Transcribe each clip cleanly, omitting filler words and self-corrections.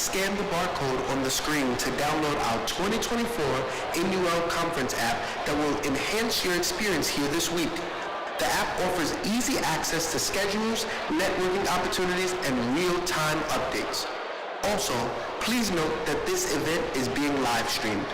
scan the barcode on the screen to download our 2024 NUL Conference app that will enhance your experience here this week. The app offers easy access to schedules, networking opportunities, and real-time updates. Also, please note that this event is being live streamed.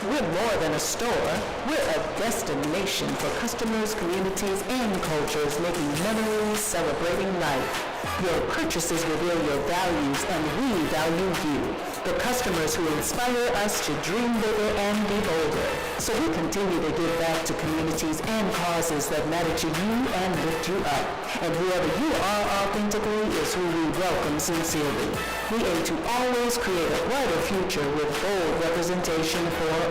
We're more than a store. We're a destination for customers, communities, and cultures making memories, celebrating life. Your purchases reveal your values, and we value you, the customers who inspire us to dream bigger and be bolder. So we continue to give back to communities and causes that matter to you and lift you up. And whoever you are authentically is who we welcome sincerely. We aim to always create a brighter future with bold representation for all.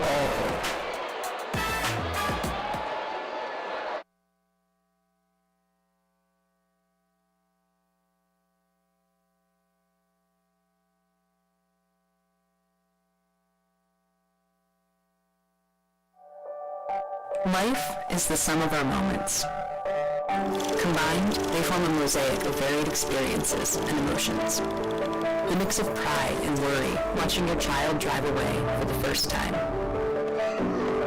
Life is the sum of our moments. Combined, they form a mosaic of varied experiences and emotions. The mix of pride and worry watching your child drive away for the first time.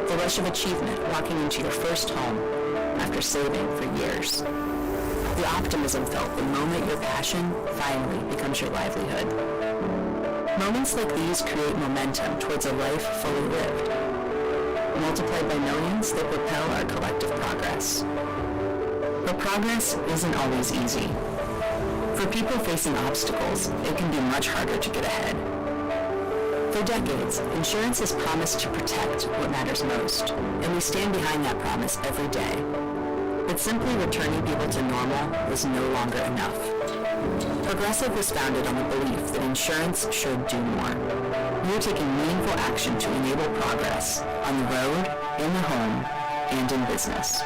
The rush of achievement walking into your first home after saving for years. The optimism felt the moment your passion finally becomes your livelihood. Moments like these create momentum towards a life fully lived. Multiplied by millions, they propel our collective progress. But progress isn't always easy. For people facing obstacles, it can be much harder to get ahead. For decades, insurance has promised to protect what matters most, and we stand behind that promise every day. But simply returning people to normal is no longer enough. Progressive was founded on the belief that insurance should do more. We are taking meaningful action to enable progress on the road, in the home, and in business.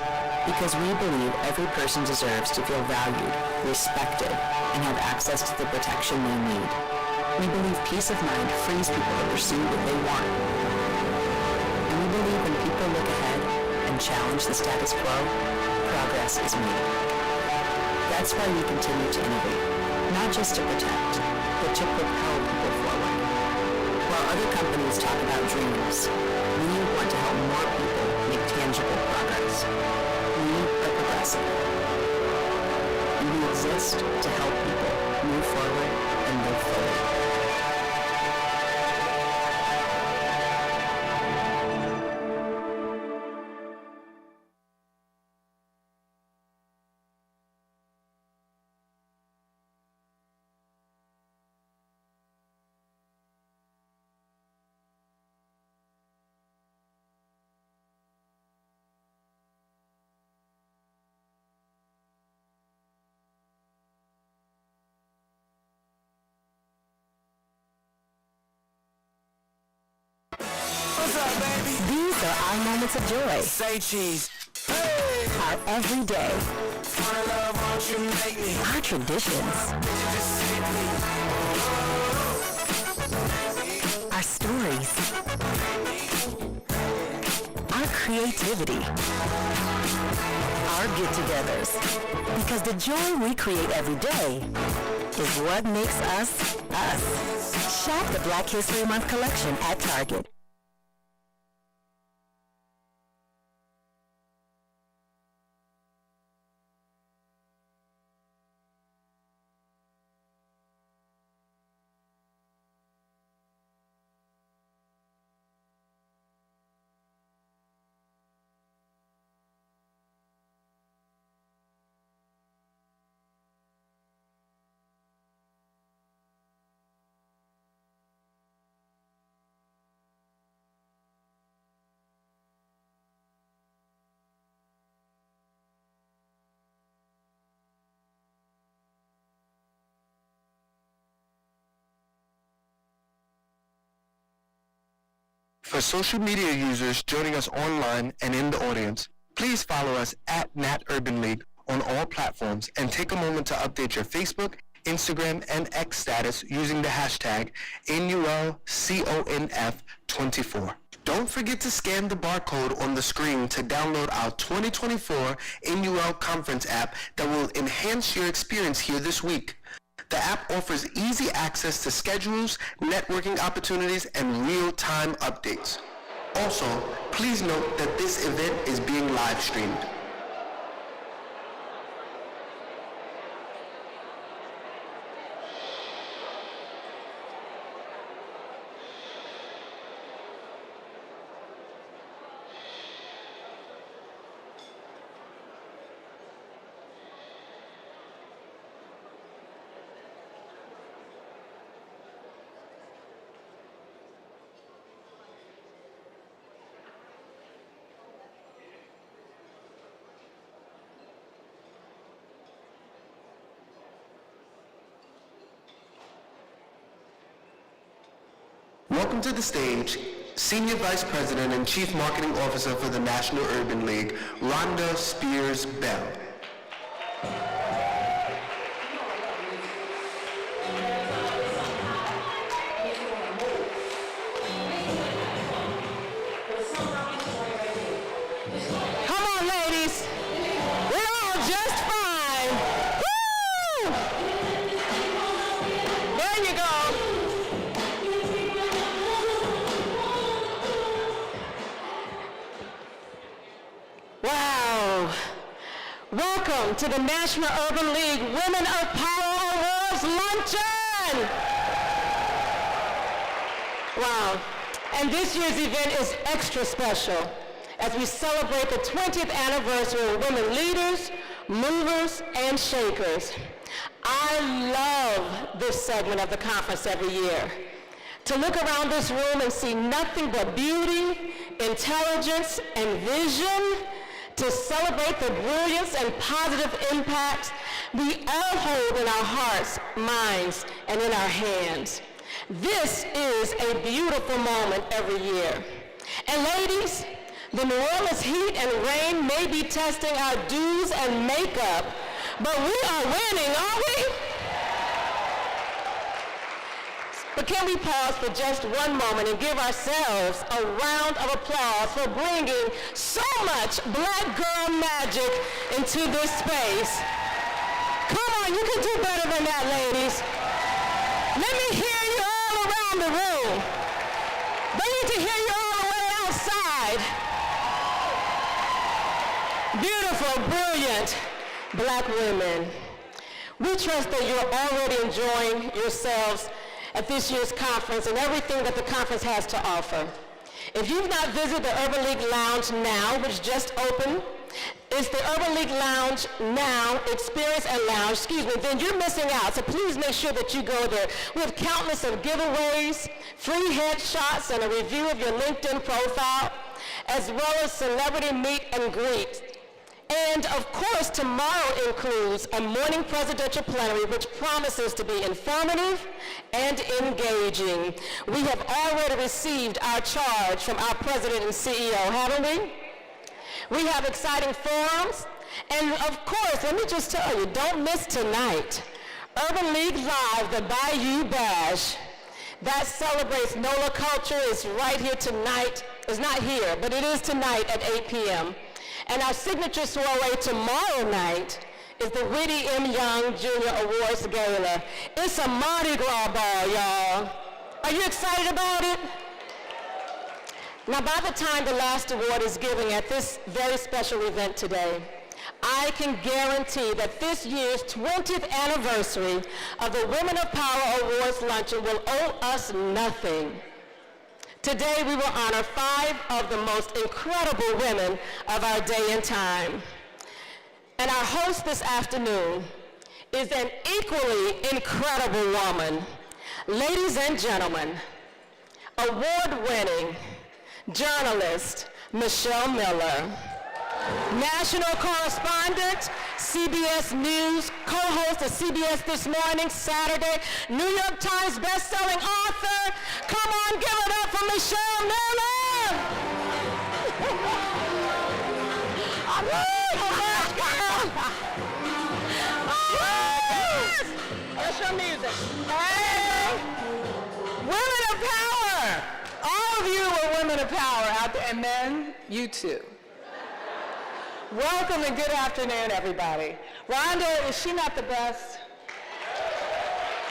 Because we believe every person deserves to feel valued, respected, and have access to the protection they need. We believe peace of mind frees people to pursue what they want. And we believe when people look ahead and challenge the status quo, progress is made. That's why we continue to innovate, not just to protect, but to propel people forward. While other companies talk about dreams, we want to help more people make tangible progress. We are progressive. And we exist to help people move forward and live fully. These are our moments of joy. Say cheese. Hey! Our everyday. Wanna love, won't you make me? Our traditions. Our stories. Our creativity. Our get-togethers. Because the joy we create every day is what makes us, us. Shop the Black History Month collection at Target. For social media users joining us online and in the audience, please follow us at Nat Urban League on all platforms and take a moment to update your Facebook, Instagram, and X status using the hashtag NULCONF24. Don't forget to scan the barcode on the screen to download our 2024 NUL Conference app that will enhance your experience here this week. The app offers easy access to schedules, networking opportunities, and real-time updates. Also, please note that this event is being live-streamed. Welcome to the stage, Senior Vice President and Chief Marketing Officer for the National Urban League, Rhonda Spears Bell. Come on, ladies. We're all just fine. Woo! There you go. Wow. Welcome to the National Urban League Women of Power Luncheon. Wow. And this year's event is extra special as we celebrate the 20th anniversary of women leaders, movers, and shakers. I love this segment of the conference every year. To look around this room and see nothing but beauty, intelligence, and vision, to celebrate the brilliance and positive impact we all hold in our hearts, minds, and in our hands. This is a beautiful moment every year. And ladies, The New Orleans heat and rain may be testing our dues and makeup, but we are winning, aren't we? But can we pause for just one moment and give ourselves a round of applause for bringing so much black girl magic into this space? Come on, you can do better than that, ladies. Let me hear you all around the room. They need to hear you all the way outside. Beautiful, brilliant black women. We trust that you're already enjoying yourselves at this year's conference and everything that the conference has to offer. If you've not visited the Urban League Lounge Now, which just opened, it's the Urban League Lounge Now Experience and Lounge, then you're missing out. So please make sure that you go there. We have countless of giveaways, free headshots, and a review of your LinkedIn profile, as well as celebrity meet and greet. And of course, tomorrow includes a morning presidential plenary which promises to be informative and engaging. We have already received our charge from our president and CEO, haven't we? We have exciting forums, and of course, let me just tell you, don't miss tonight. Urban League Live, the Bayou Bash, that celebrates NOLA culture, is right here tonight. It's not here, but it is tonight at 8 p.m. And our signature soiree tomorrow night is the Whitty M. Young Jr. Awards Gala. It's a Mardi Gras ball, y'all. Are you excited about it? Now, by the time the last award is given at this very special event today, I can guarantee that this year's 20th anniversary of the Women of Power Awards Luncheon will owe us nothing. Today, we will honor 5 of the most incredible women of our day and time. And our host this afternoon is an equally incredible woman. Ladies and gentlemen, award-winning journalist Michelle Miller, National Correspondent, CBS News, co-host of CBS This Morning Saturday, New York Times best-selling author. Come on, give it up for Michelle Miller! That's your music. Hey! Women of Power! All of you are women of power out there, and men, you too. Welcome and good afternoon, everybody. Rhonda, is she not the best?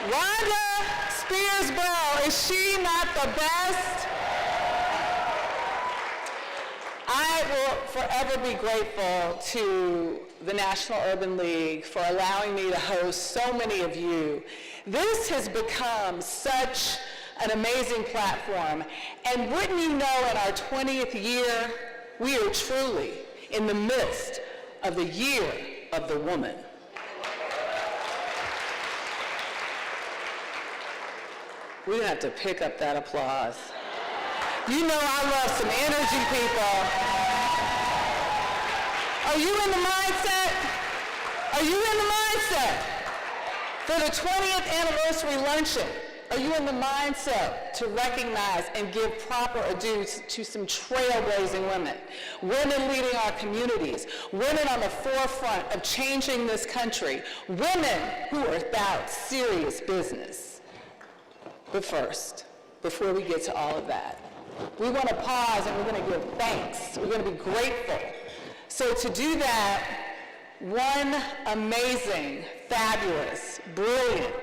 Rhonda Spears-Bell, is she not the best? I will forever be grateful to the National Urban League for allowing me to host so many of you. This has become such an amazing platform. And wouldn't you know, in our 20th year, we are truly in the midst of the year of the woman. We're gonna have to pick up that applause. You know I love some energy, people. Are you in the mindset? Are you in the mindset for the 20th anniversary luncheon? Are you in the mindset to recognize and give proper adieu to some trailblazing women? Women leading our communities, women on the forefront of changing this country, women who are about serious business. But first, before we get to all of that, we want to pause and we're going to give thanks. We're going to be grateful. So to do that, one amazing, fabulous, brilliant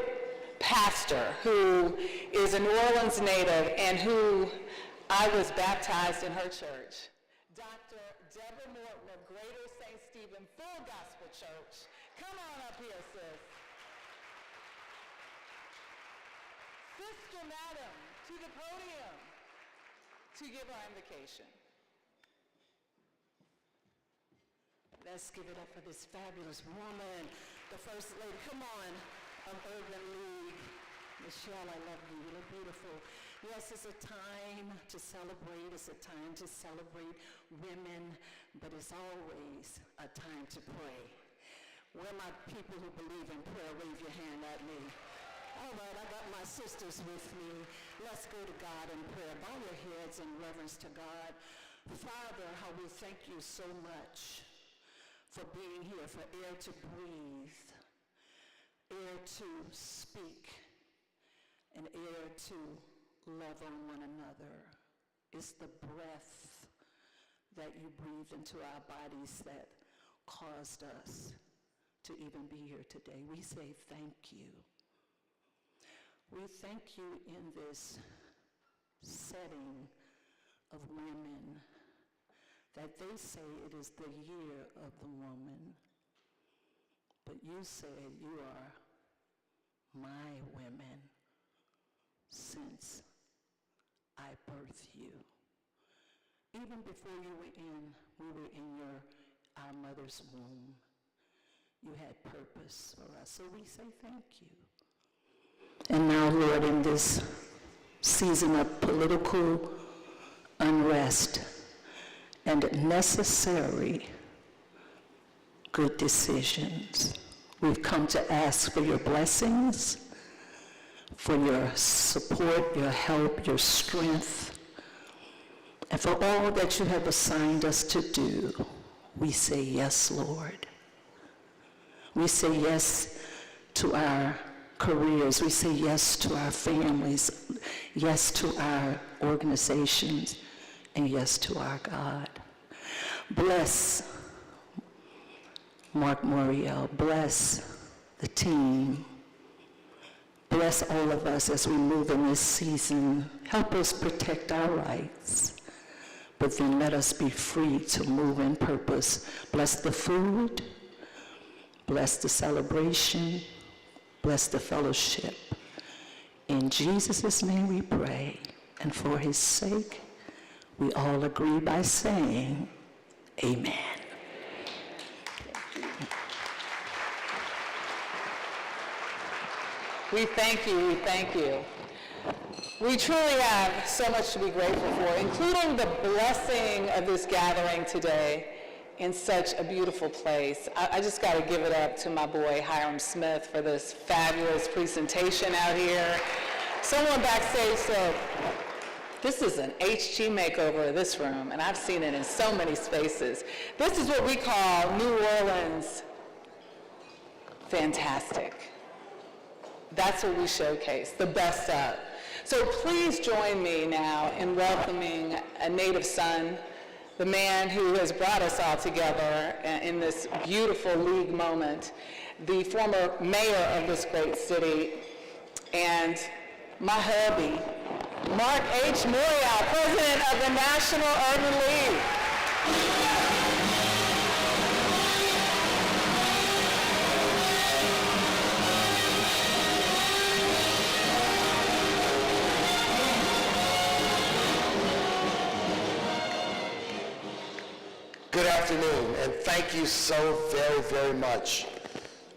pastor who is a New Orleans native and who I was baptized in her church, Dr. Debra Morton of Greater St. Stephen Full Gospel Church. Come on up here, sis. Sister Madam, to the podium to give our invocation. Let's give it up for this fabulous woman, the First Lady. Come on, of Urban League. Michelle, I love you. You look beautiful. Yes, it's a time to celebrate. It's a time to celebrate women, but it's always a time to pray. Where are my people who believe in prayer? Wave your hand at me. All right, I got my sisters with me. Let's go to God in prayer. Bow your heads in reverence to God. Father, how we thank you so much for being here, for air to breathe, air to speak, and air to love on one another. It's the breath that you breathed into our bodies that caused us to even be here today. We say thank you. We thank you in this setting of women that they say it is the year of the woman, but you said you are my women since I birthed you. Even before we were in our mother's womb, you had purpose for us. So we say thank you. And now, Lord, in this season of political unrest and necessary good decisions, we've come to ask for your blessings, for your support, your help, your strength, and for all that you have assigned us to do. We say yes, Lord. We say yes to our careers. We say yes to our families, yes to our organizations, and yes to our God. Bless Mark Moriel. Bless the team. Bless all of us as we move in this season. Help us protect our rights, but then let us be free to move in purpose. Bless the food. Bless the celebration. Bless the fellowship. In Jesus' name we pray, and for his sake, we all agree by saying, amen. We thank you, we thank you. We truly have so much to be grateful for, including the blessing of this gathering today in such a beautiful place. I just got to give it up to my boy Hiram Smith for this fabulous presentation out here. Someone backstage said, this is an HG makeover of this room, and I've seen it in so many spaces. This is what we call New Orleans fantastic. That's what we showcase, the best of. So please join me now in welcoming a native son, the man who has brought us all together in this beautiful league moment, the former mayor of this great city, and my hubby, Mark H. Morial, president of the National Urban League. Good afternoon, and thank you so very, very much.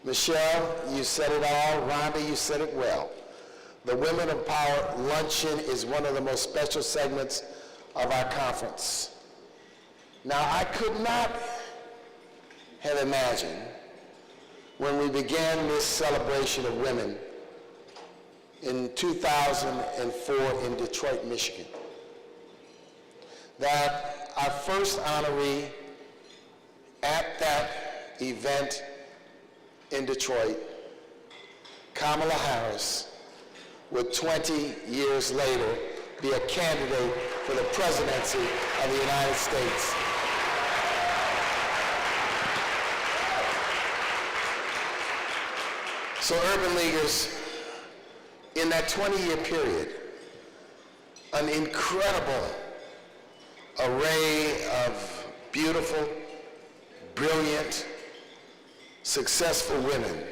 Michelle, you said it all. Rhonda, you said it well. The Women of Power Luncheon is one of the most special segments of our conference. Now, I could not have imagined when we began this celebration of women in 2004 in Detroit, Michigan, that our first honoree at that event in Detroit, Kamala Harris, would 20 years later be a candidate for the presidency of the United States. So Urban Leaguers, in that 20-year period, an incredible array of beautiful, brilliant, successful women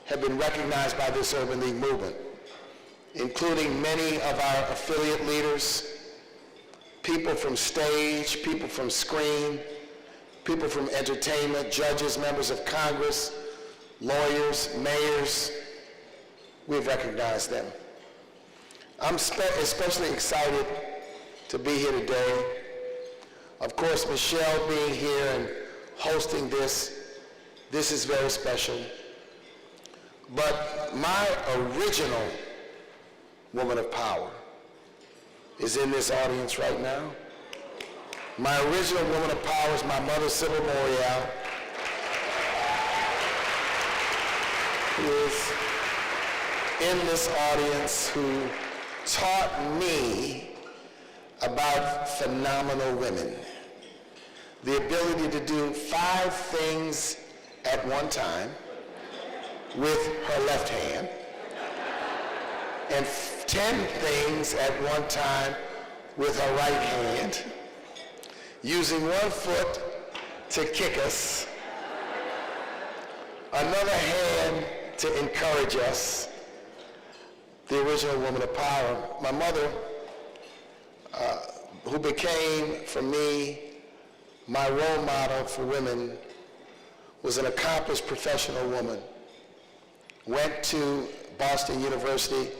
have been recognized by this Urban League movement, including many of our affiliate leaders, people from stage, people from screen, people from entertainment, judges, members of Congress, lawyers, mayors. We've recognized them. I'm especially excited to be here today. Of course, Michelle being here and hosting this is very special. But my original woman of power is in this audience right now. My original woman of power is my mother, Sybil Morial, who is in this audience, who taught me about phenomenal women. The ability to do 5 things at one time with her left hand, and 10 things at one time with her right hand, using one foot to kick us, another hand to encourage us. The original woman of power. My mother, who became, for me, my role model for women, was an accomplished professional woman. Went to Boston University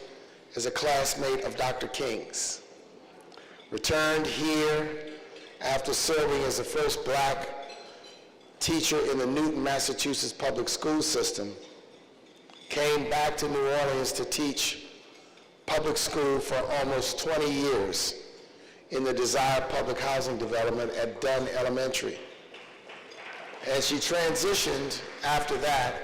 as a classmate of Dr. King's. Returned here after serving as the first black teacher in the Newton, Massachusetts public school system. Came back to New Orleans to teach public school for almost 20 years in the desired public housing development at Dunn Elementary. And she transitioned after that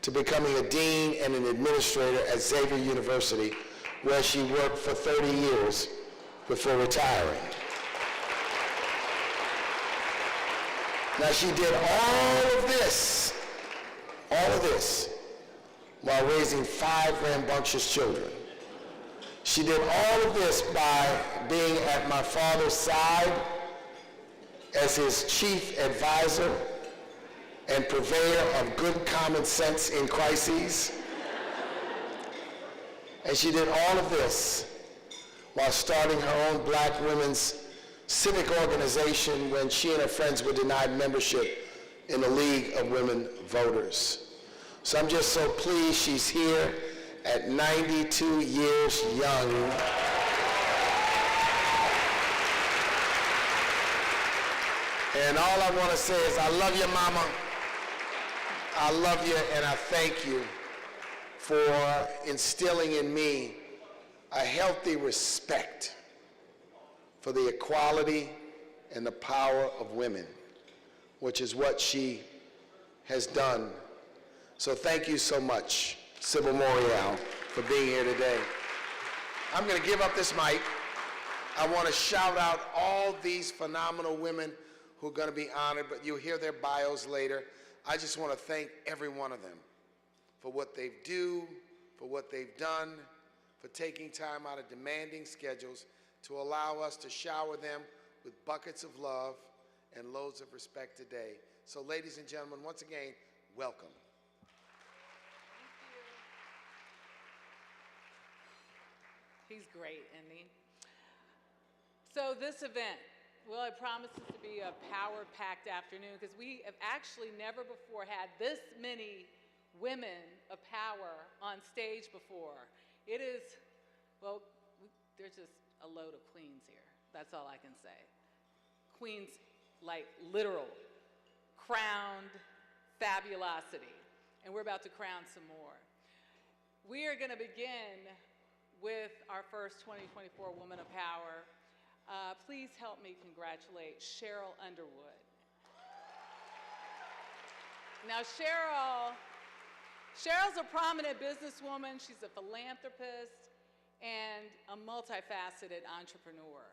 to becoming a dean and an administrator at Xavier University, where she worked for 30 years before retiring. Now, she did all of this, while raising 5 rambunctious children. She did all of this by being at my father's side as his chief advisor and purveyor of good common sense in crises. And she did all of this while starting her own black women's civic organization when she and her friends were denied membership in the League of Women Voters. So I'm just so pleased she's here at 92 years young. And all I want to say is I love you, Mama. I love you, and I thank you for instilling in me a healthy respect for the equality and the power of women, which is what she has done. So thank you so much, Sybil Morial, for being here today. I'm going to give up this mic. I want to shout out all these phenomenal women who are going to be honored, but you'll hear their bios later. I just want to thank every one of them for what they do, for what they've done, for taking time out of demanding schedules to allow us to shower them with buckets of love and loads of respect today. So ladies and gentlemen, once again, welcome. He's great, isn't he? So this event, well, it promises to be a power-packed afternoon because we have actually never before had this many women of power on stage before. It is, well, there's just a load of queens here. That's all I can say. Queens, like literal, crowned fabulosity. And we're about to crown some more. We are going to begin with our first 2024 Woman of Power. Please help me congratulate Sheryl Underwood. Now, Sheryl's a prominent businesswoman. She's a philanthropist and a multifaceted entrepreneur.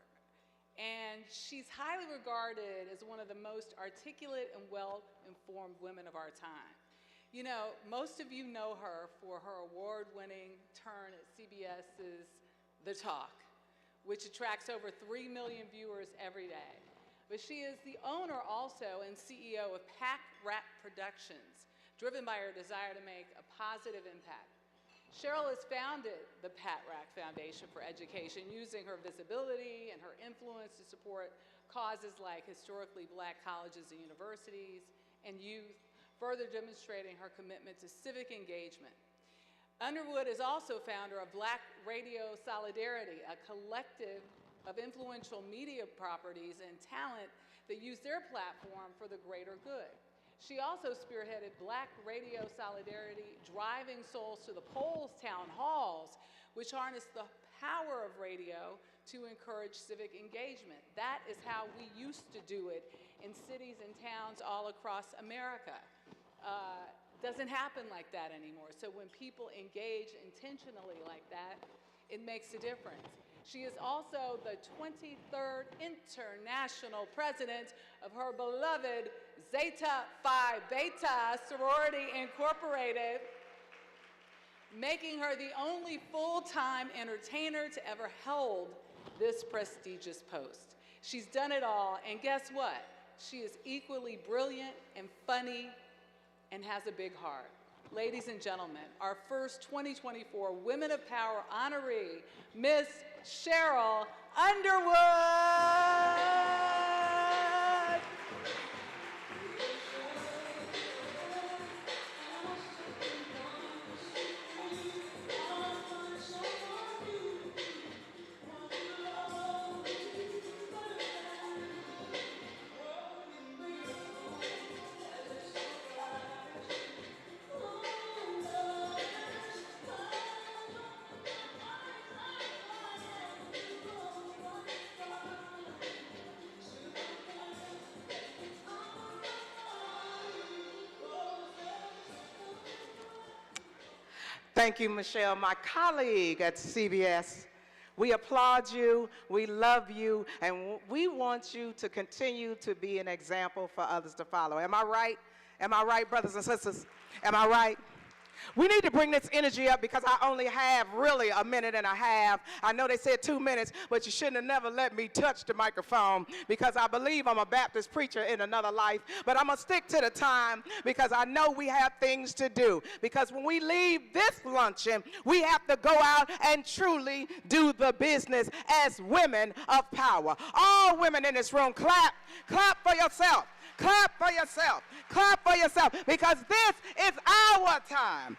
And she's highly regarded as one of the most articulate and well-informed women of our time. You know, most of you know her for her award-winning turn at CBS's The Talk, which attracts over 3 million viewers every day. But she is the owner also and CEO of Pack Rat Productions, driven by her desire to make a positive impact. Sheryl has founded the Pat Rack Foundation for Education, using her visibility and her influence to support causes like historically black colleges and universities and youth, further demonstrating her commitment to civic engagement. Underwood is also founder of Black Radio Solidarity, a collective of influential media properties and talent that use their platform for the greater good. She also spearheaded Black Radio Solidarity, Driving Souls to the Polls town halls, which harness the power of radio to encourage civic engagement. That is how we used to do it in cities and towns all across America. Doesn't happen like that anymore. So when people engage intentionally like that, it makes a difference. She is also the 23rd international president of her beloved Zeta Phi Beta Sorority Incorporated, making her the only full-time entertainer to ever hold this prestigious post. She's done it all, and guess what? She is equally brilliant and funny and has a big heart. Ladies and gentlemen, our first 2024 Women of Power honoree, Miss Sheryl Underwood. Thank you, Michelle, my colleague at CBS. We applaud you, we love you, and we want you to continue to be an example for others to follow. Am I right? Am I right, brothers and sisters? Am I right? We need to bring this energy up because I only have really a minute and a half. I know they said 2 minutes, but you shouldn't have never let me touch the microphone because I believe I'm a Baptist preacher in another life. But I'm going to stick to the time because I know we have things to do. Because when we leave this luncheon, we have to go out and truly do the business as women of power. All women in this room, clap. Clap for yourself. Clap for yourself. Clap for yourself because this is our time.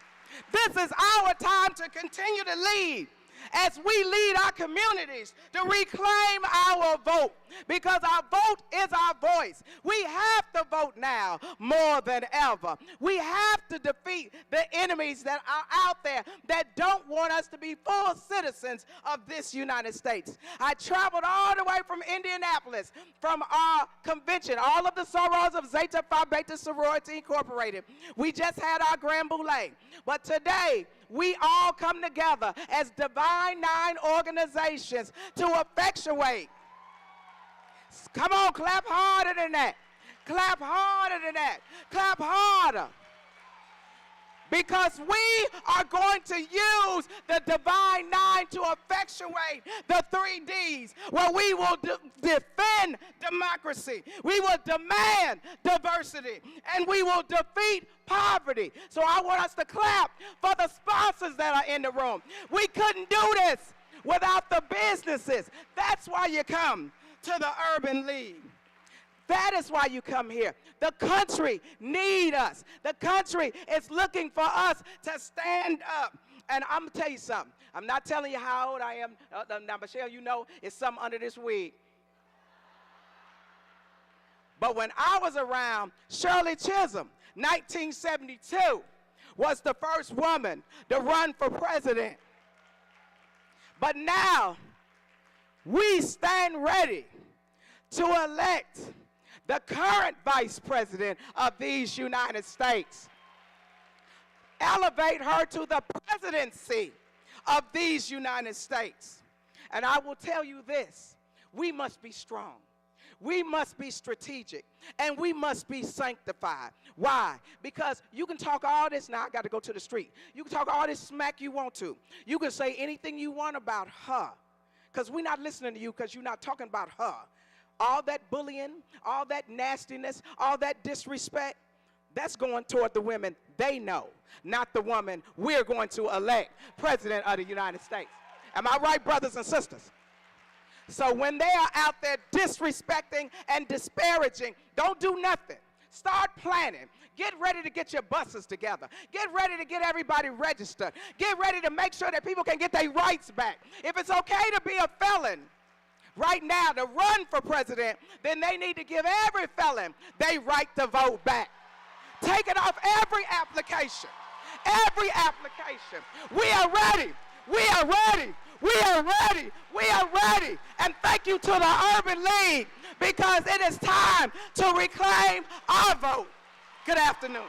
This is our time to continue to lead as we lead our communities to reclaim our vote because our vote is our voice. We have to vote now more than ever. We have to defeat the enemies that are out there that don't want us to be full citizens of this United States. I traveled all the way from Indianapolis from our convention, all of the sorors of Zeta Phi Beta Sorority Incorporated. We just had our grand boule. But today, we all come together as Divine Nine organizations to effectuate. Come on, clap harder than that. Clap harder than that. Clap harder. Because we are going to use the Divine Nine to effectuate the 3 Ds, where we will defend democracy, we will demand diversity, and we will defeat poverty. So I want us to clap for the sponsors that are in the room. We couldn't do this without the businesses. That's why you come to the Urban League. That is why you come here. The country needs us. The country is looking for us to stand up. And I'm going to tell you something. I'm not telling you how old I am. Now, Michelle, you know, it's something under this wig. But when I was around, Shirley Chisholm, 1972, was the first woman to run for president. But now, we stand ready to elect the current vice president of these United States. Elevate her to the presidency of these United States. And I will tell you this, we must be strong. We must be strategic, and we must be sanctified. Why? Because you can talk all this, now I got to go to the street. You can talk all this smack you want to. You can say anything you want about her, because we're not listening to you because you're not talking about her. All that bullying, all that nastiness, all that disrespect, that's going toward the women they know, not the woman we're going to elect president of the United States. Am I right, brothers and sisters? So when they are out there disrespecting and disparaging, don't do nothing. Start planning. Get ready to get your buses together. Get ready to get everybody registered. Get ready to make sure that people can get their rights back. If it's okay to be a felon right now to run for president, then they need to give every felon their right to vote back. Take it off every application. Every application. We are ready. We are ready. We are ready. We are ready. And thank you to the Urban League, because it is time to reclaim our vote. Good afternoon.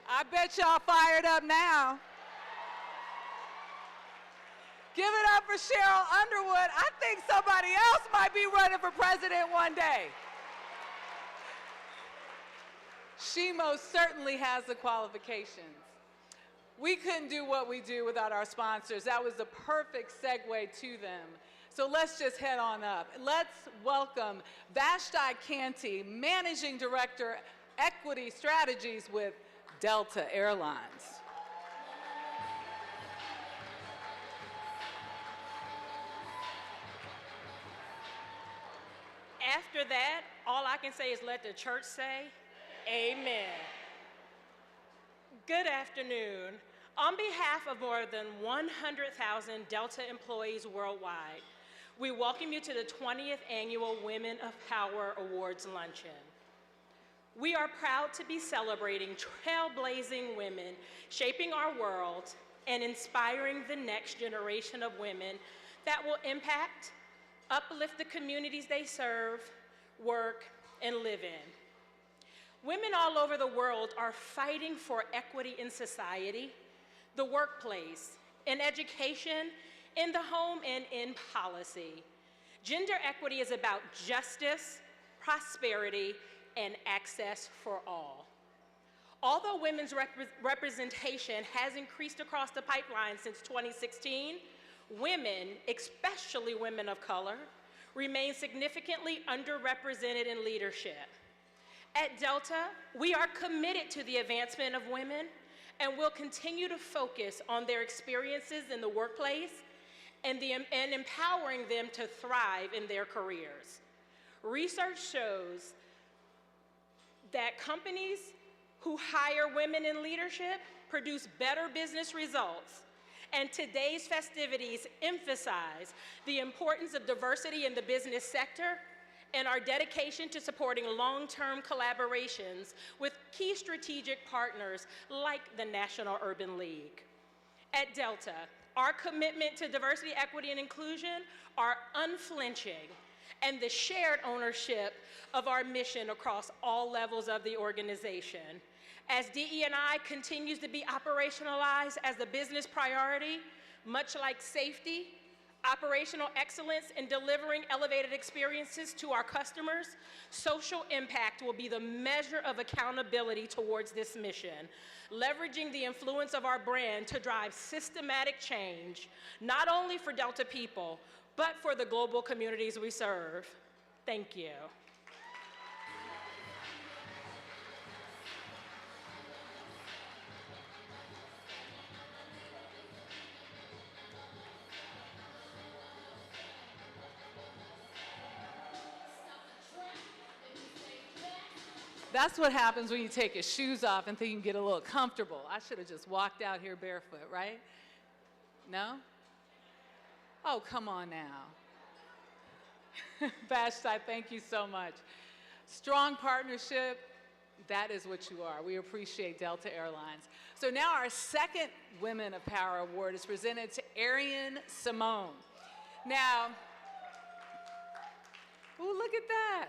I bet y'all fired up now. Give it up for Sheryl Underwood. I think somebody else might be running for president one day. She most certainly has the qualifications. We couldn't do what we do without our sponsors. That was the perfect segue to them. So let's just head on up. Let's welcome Vashti Canty, Managing Director, Equity Strategies with Delta Airlines. After that, all I can say is let the church say, amen. Good afternoon. On behalf of more than 100,000 Delta employees worldwide, we welcome you to the 20th Annual Women of Power Awards Luncheon. We are proud to be celebrating trailblazing women, shaping our world and inspiring the next generation of women that will impact, uplift the communities they serve, work, and live in. Women all over the world are fighting for equity in society, the workplace, in education, in the home, and in policy. Gender equity is about justice, prosperity, and access for all. Although women's representation has increased across the pipeline since 2016, women, especially women of color, remain significantly underrepresented in leadership. At Delta, we are committed to the advancement of women and will continue to focus on their experiences in the workplace and empowering them to thrive in their careers. Research shows that companies who hire women in leadership produce better business results, and today's festivities emphasize the importance of diversity in the business sector and our dedication to supporting long-term collaborations with key strategic partners like the National Urban League. At Delta, our commitment to diversity, equity, and inclusion are unflinching, and the shared ownership of our mission across all levels of the organization. As DE&I continues to be operationalized as a business priority, much like safety, operational excellence in delivering elevated experiences to our customers, social impact will be the measure of accountability towards this mission, leveraging the influence of our brand to drive systematic change, not only for Delta people, but for the global communities we serve. Thank you. That's what happens when you take your shoes off and think you can get a little comfortable. I should have just walked out here barefoot, right? No? Oh, come on now. Vashti, thank you so much. Strong partnership, that is what you are. We appreciate Delta Airlines. So now our second Women of Power Award is presented to Arian Simone. Now, ooh, look at that.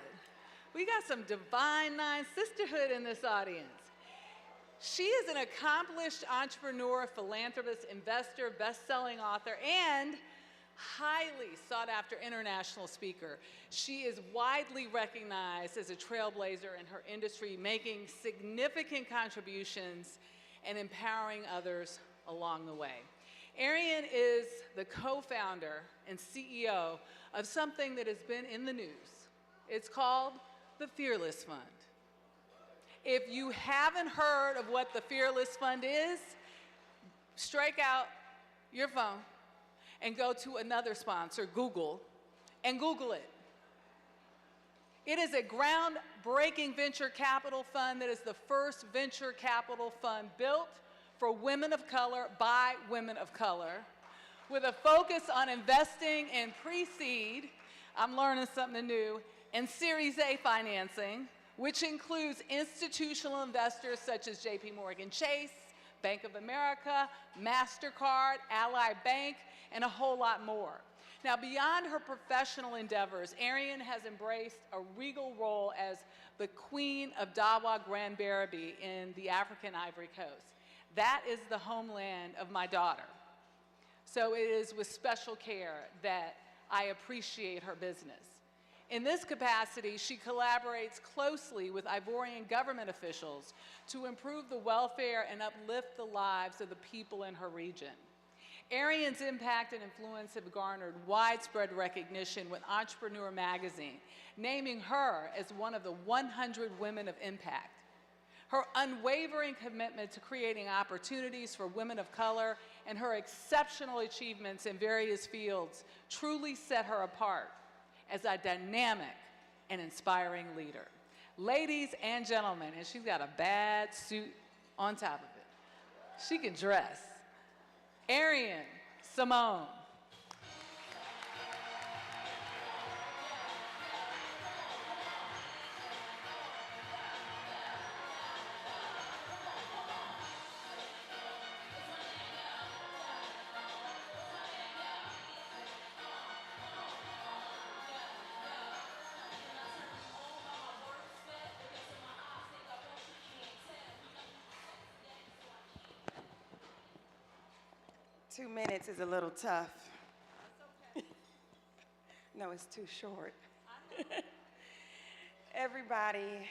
We got some Divine Nine sisterhood in this audience. She is an accomplished entrepreneur, philanthropist, investor, best-selling author, and highly sought-after international speaker. She is widely recognized as a trailblazer in her industry, making significant contributions and empowering others along the way. Arian is the co-founder and CEO of something that has been in the news. It's called the Fearless Fund. If you haven't heard of what the Fearless Fund is, strike out your phone and go to another sponsor, Google, and Google it. It is a groundbreaking venture capital fund that is the first venture capital fund built for women of color by women of color, with a focus on investing in pre-seed, I'm learning something new, and Series A financing, which includes institutional investors such as JP Morgan Chase, Bank of America, MasterCard, Ally Bank, and a whole lot more. Now, beyond her professional endeavors, Arian has embraced a regal role as the Queen of Dawa Grand Barabi in the African Ivory Coast. That is the homeland of my daughter. So it is with special care that I appreciate her business. In this capacity, she collaborates closely with Ivorian government officials to improve the welfare and uplift the lives of the people in her region. Arian's impact and influence have garnered widespread recognition with Entrepreneur magazine, naming her as one of the 100 women of impact. Her unwavering commitment to creating opportunities for women of color and her exceptional achievements in various fields truly set her apart as a dynamic and inspiring leader. Ladies and gentlemen, and she's got a bad suit on top of it. She can dress. Arian Simone. 2 minutes is a little tough. No, it's too short. Everybody,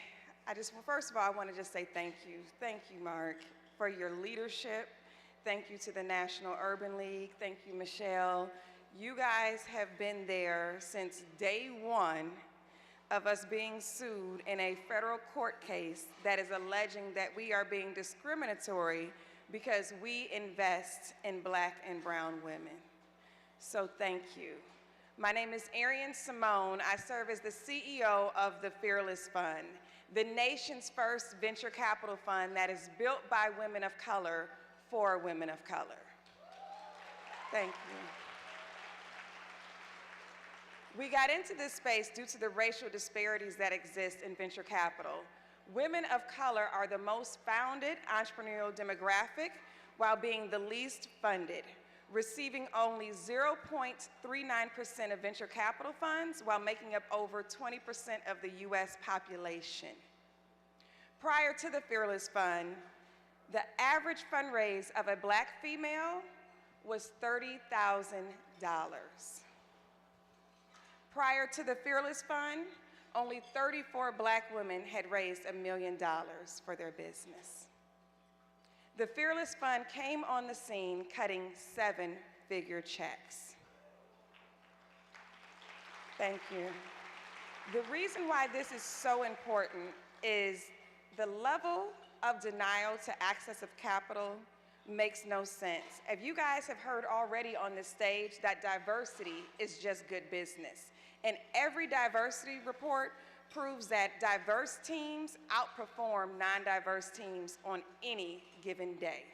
first of all, I want to just say thank you. Thank you, Mark, for your leadership. Thank you to the National Urban League. Thank you, Michelle. You guys have been there since day one of us being sued in a federal court case that is alleging that we are being discriminatory because we invest in Black and brown women. So thank you. My name is Arian Simone. I serve as the CEO of the Fearless Fund, the nation's first venture capital fund that is built by women of color for women of color. Thank you. We got into this space due to the racial disparities that exist in venture capital. Women of color are the most founded entrepreneurial demographic while being the least funded, receiving only 0.39% of venture capital funds while making up over 20% of the US population. Prior to the Fearless Fund, the average fundraise of a Black female was $30,000. Prior to the Fearless Fund, only 34 Black women had raised $1 million for their business. The Fearless Fund came on the scene cutting 7-figure checks. Thank you. The reason why this is so important is the level of denial to access of capital makes no sense. If you guys have heard already on this stage that diversity is just good business. And every diversity report proves that diverse teams outperform non-diverse teams on any given day.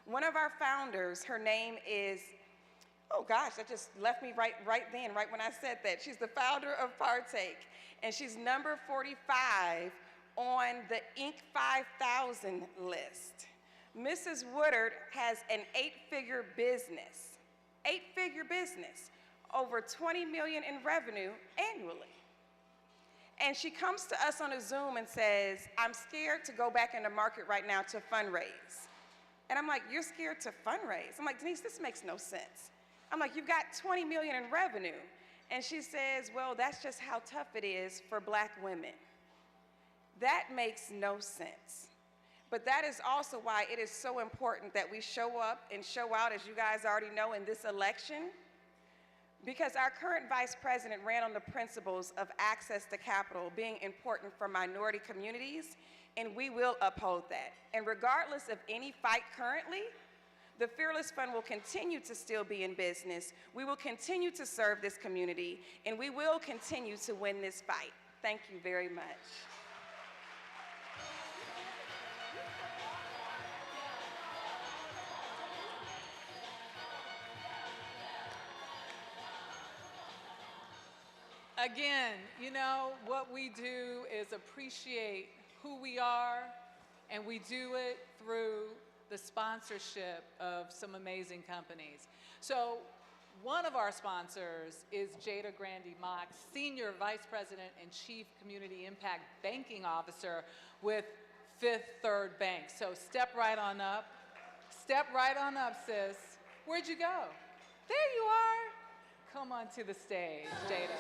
One of our founders, her name is, oh gosh, that just left me right when I said that. She's the founder of Partake, and she's number 45 on the Inc. 5000 list. Mrs. Woodard has an 8-figure business, over 20 million in revenue annually. And she comes to us on a Zoom and says, I'm scared to go back in the market right now to fundraise. And I'm like, you're scared to fundraise? I'm like, Denise, this makes no sense. I'm like, you've got 20 million in revenue. And she says, well, that's just how tough it is for Black women. That makes no sense. But that is also why it is so important that we show up and show out, as you guys already know, in this election, because our current vice president ran on the principles of access to capital being important for minority communities, and we will uphold that. And regardless of any fight currently, the Fearless Fund will continue to still be in business. We will continue to serve this community, and we will continue to win this fight. Thank you very much. Again, you know, what we do is appreciate who we are, and we do it through the sponsorship of some amazing companies. So one of our sponsors is Jada Grandy Mock, Senior Vice President and Chief Community Impact Banking Officer with Fifth Third Bank. So step right on up. Step right on up, sis. Where'd you go? There you are. Come on to the stage, Jada.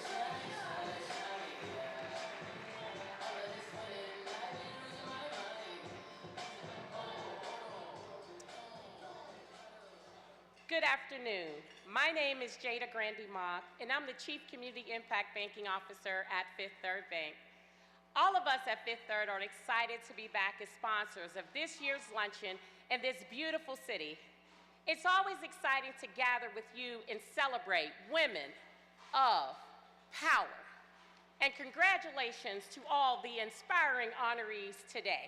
Good afternoon. My name is Jada Grandy Mock, and I'm the Chief Community Impact Banking Officer at Fifth Third Bank. All of us at Fifth Third are excited to be back as sponsors of this year's luncheon in this beautiful city. It's always exciting to gather with you and celebrate women of power. And congratulations to all the inspiring honorees today.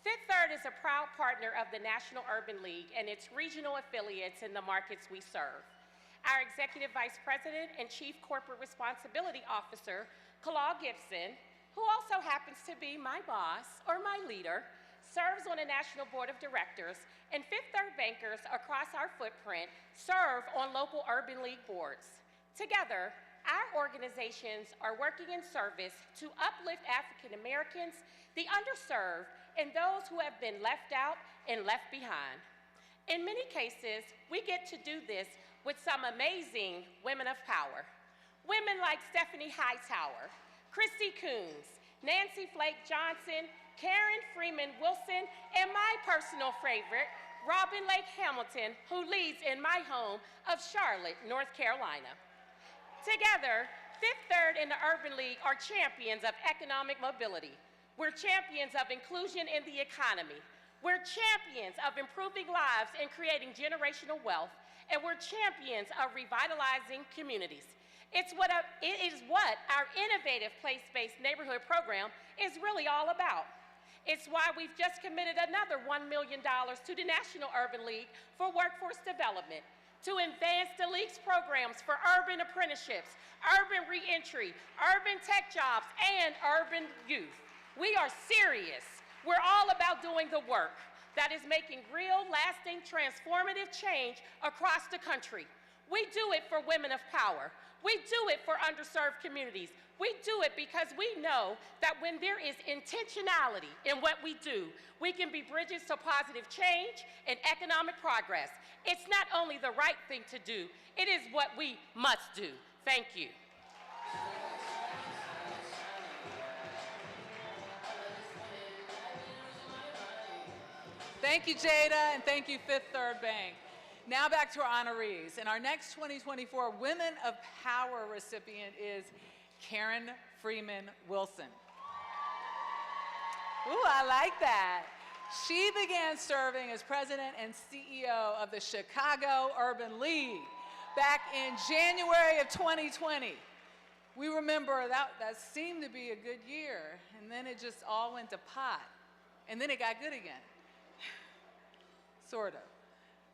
Fifth Third is a proud partner of the National Urban League and its regional affiliates in the markets we serve. Our Executive Vice President and Chief Corporate Responsibility Officer, Kalal Gibson, who also happens to be my boss or my leader, serves on a national board of directors, and Fifth Third bankers across our footprint serve on local urban league boards. Together, our organizations are working in service to uplift African Americans, the underserved, and those who have been left out and left behind. In many cases, we get to do this with some amazing women of power. Women like Stephanie Hightower, Christy Coons, Nancy Flake Johnson, Karen Freeman-Wilson, and my personal favorite, Robin Lake Hamilton, who leads in my home of Charlotte, North Carolina. Together, Fifth Third and the Urban League are champions of economic mobility. We're champions of inclusion in the economy. We're champions of improving lives and creating generational wealth. And we're champions of revitalizing communities. It is what our innovative place-based neighborhood program is really all about. It's why we've just committed another $1 million to the National Urban League for workforce development, to advance the league's programs for urban apprenticeships, urban reentry, urban tech jobs, and urban youth. We are serious. We're all about doing the work that is making real, lasting, transformative change across the country. We do it for women of power. We do it for underserved communities. We do it because we know that when there is intentionality in what we do, we can be bridges to positive change and economic progress. It's not only the right thing to do, it is what we must do. Thank you. Thank you, Jada, and thank you, Fifth Third Bank. Now back to our honorees. And our next 2024 Women of Power recipient is Karen Freeman-Wilson. Ooh, I like that. She began serving as president and CEO of the Chicago Urban League back in January of 2020. We remember that seemed to be a good year, and then it just all went to pot, and then it got good again. Sort of.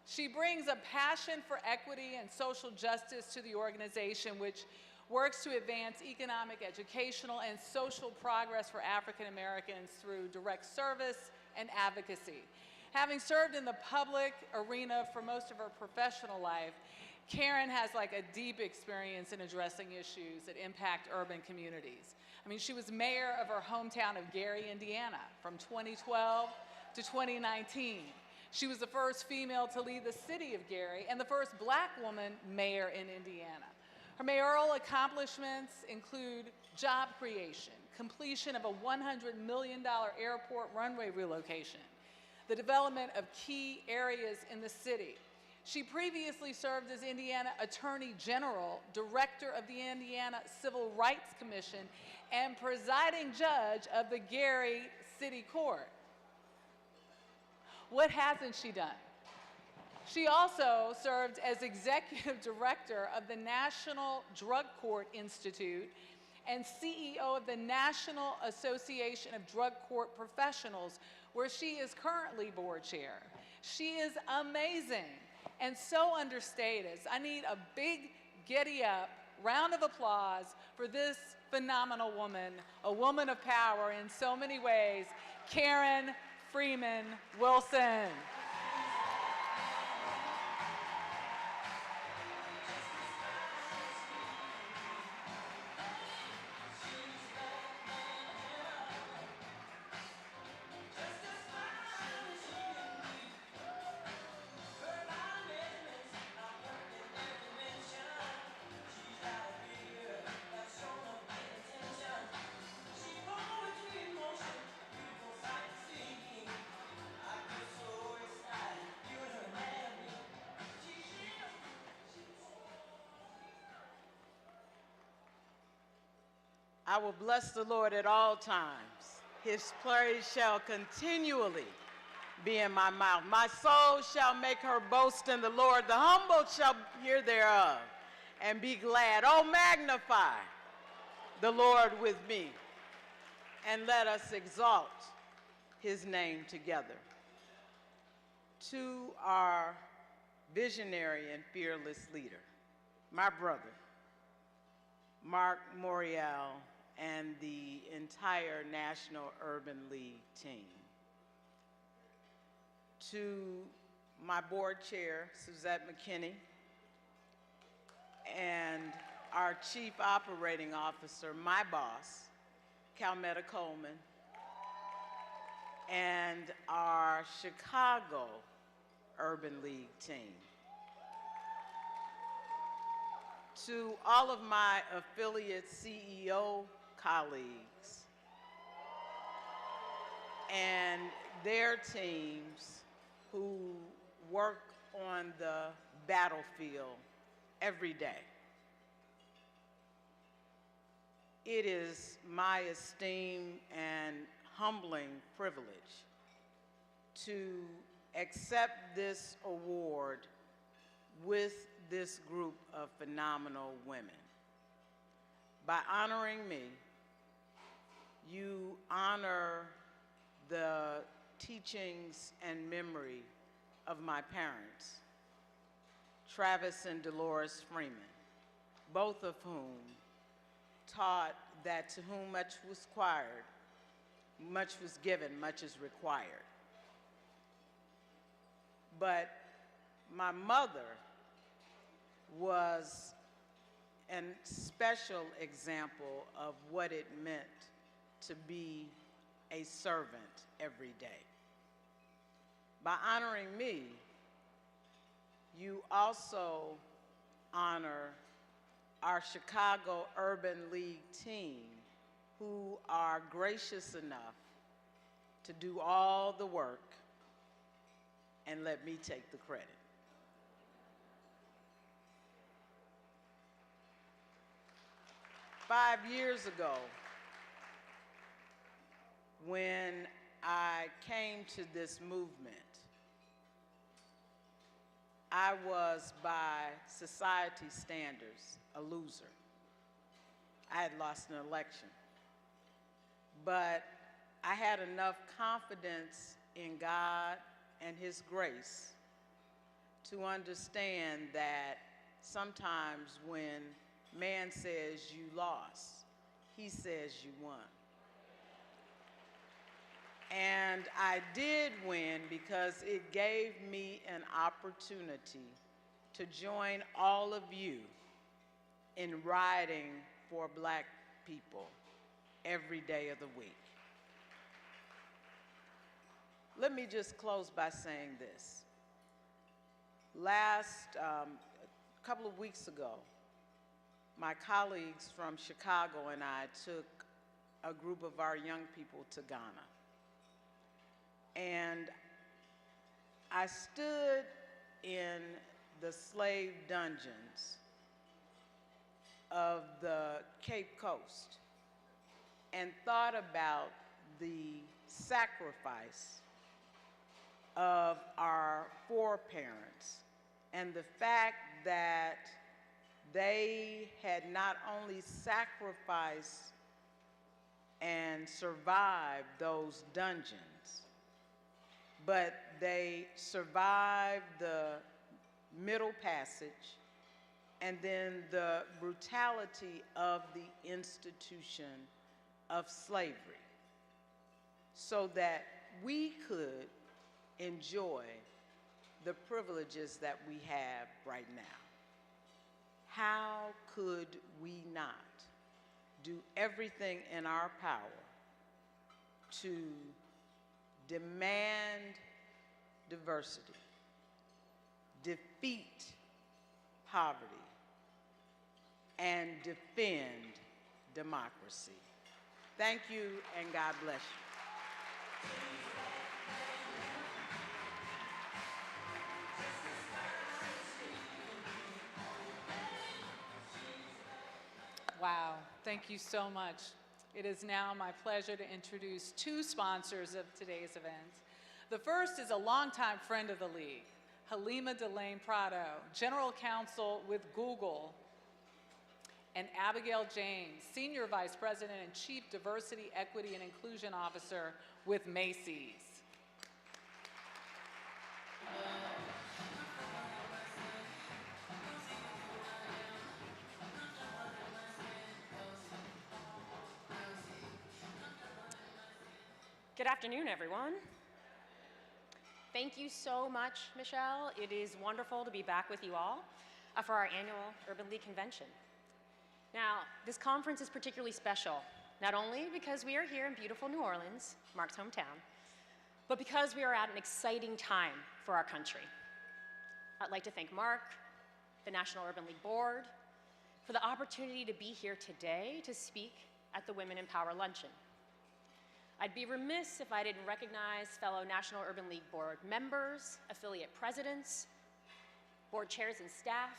She brings a passion for equity and social justice to the organization, which works to advance economic, educational, and social progress for African Americans through direct service and advocacy. Having served in the public arena for most of her professional life, Karen has like a deep experience in addressing issues that impact urban communities. I mean, she was mayor of her hometown of Gary, Indiana, from 2012 to 2019. She was the first female to lead the city of Gary and the first Black woman mayor in Indiana. Her mayoral accomplishments include job creation, completion of a $100 million airport runway relocation, the development of key areas in the city. She previously served as Indiana Attorney General, Director of the Indiana Civil Rights Commission, and presiding judge of the Gary City Court. What hasn't she done? She also served as Executive Director of the National Drug Court Institute and CEO of the National Association of Drug Court Professionals, where she is currently board chair. She is amazing and so understated. I need a big giddy up round of applause for this phenomenal woman, a woman of power in so many ways, Karen Freeman-Wilson. I will bless the Lord at all times. His praise shall continually be in my mouth. My soul shall make her boast in the Lord. The humble shall hear thereof and be glad. Oh, magnify the Lord with me, and let us exalt his name together. To our visionary and fearless leader, my brother, Mark Morial, and the entire National Urban League team. To my board chair, Suzette McKinney, and our chief operating officer, my boss, Calmetta Coleman, and our Chicago Urban League team. To all of my affiliate CEO colleagues and their teams who work on the battlefield every day. It is my esteemed and humbling privilege to accept this award with this group of phenomenal women. By honoring me, you honor the teachings and memory of my parents, Travis and Dolores Freeman, both of whom taught that to whom much was required, much was given, much is required. But my mother was a special example of what it meant to be a servant every day. By honoring me, you also honor our Chicago Urban League team, who are gracious enough to do all the work and let me take the credit. Five years ago, when I came to this movement, I was, by society standards, a loser. I had lost an election. But I had enough confidence in God and his grace to understand that sometimes when man says you lost, he says you won. And I did win because it gave me an opportunity to join all of you in riding for Black people every day of the week. Let me just close by saying this. A couple of weeks ago, my colleagues from Chicago and I took a group of our young people to Ghana. And I stood in the slave dungeons of the Cape Coast and thought about the sacrifice of our foreparents and the fact that they had not only sacrificed and survived those dungeons, but they survived the Middle Passage and then the brutality of the institution of slavery, so that we could enjoy the privileges that we have right now. How could we not do everything in our power to demand diversity, defeat poverty, and defend democracy? Thank you, and God bless you. Wow, thank you so much. It is now my pleasure to introduce two sponsors of today's event. The first is a longtime friend of the League, Halima Delane Prado, General Counsel with Google, and Abigail James, Senior Vice President and Chief Diversity, Equity, and Inclusion Officer with Macy's. Good afternoon, everyone. Thank you so much, Michelle. It is wonderful to be back with you all for our annual Urban League Convention. Now, this conference is particularly special, not only because we are here in beautiful New Orleans, Mark's hometown, but because we are at an exciting time for our country. I'd like to thank Mark, the National Urban League Board, for the opportunity to be here today to speak at the Women in Power Luncheon. I'd be remiss if I didn't recognize fellow National Urban League Board members, affiliate presidents, board chairs and staff,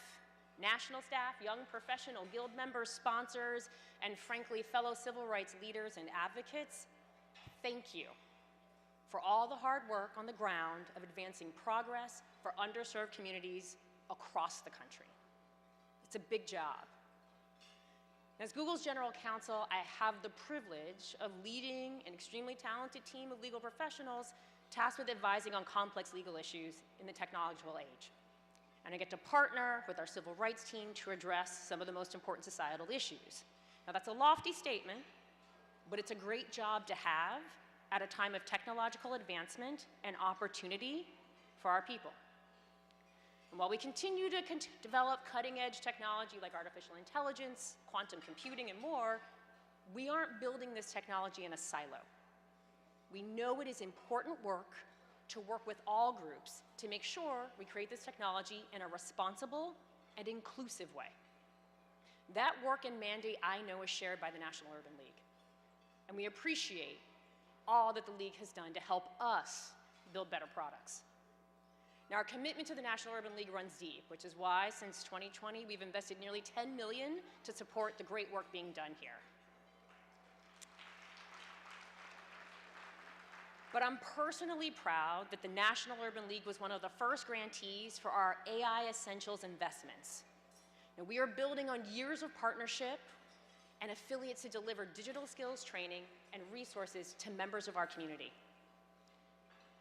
national staff, young professional guild members, sponsors, and frankly, fellow civil rights leaders and advocates. Thank you for all the hard work on the ground of advancing progress for underserved communities across the country. It's a big job. As Google's General Counsel, I have the privilege of leading an extremely talented team of legal professionals tasked with advising on complex legal issues in the technological age. And I get to partner with our civil rights team to address some of the most important societal issues. Now, that's a lofty statement, but it's a great job to have at a time of technological advancement and opportunity for our people. And while we continue to develop cutting-edge technology like artificial intelligence, quantum computing, and more, we aren't building this technology in a silo. We know it is important work to work with all groups to make sure we create this technology in a responsible and inclusive way. That work and mandate, I know, is shared by the National Urban League. And we appreciate all that the League has done to help us build better products. Now, our commitment to the National Urban League runs deep, which is why, since 2020, we've invested nearly $10 million to support the great work being done here. But I'm personally proud that the National Urban League was one of the first grantees for our AI Essentials investments. Now, we are building on years of partnership and affiliates to deliver digital skills training and resources to members of our community.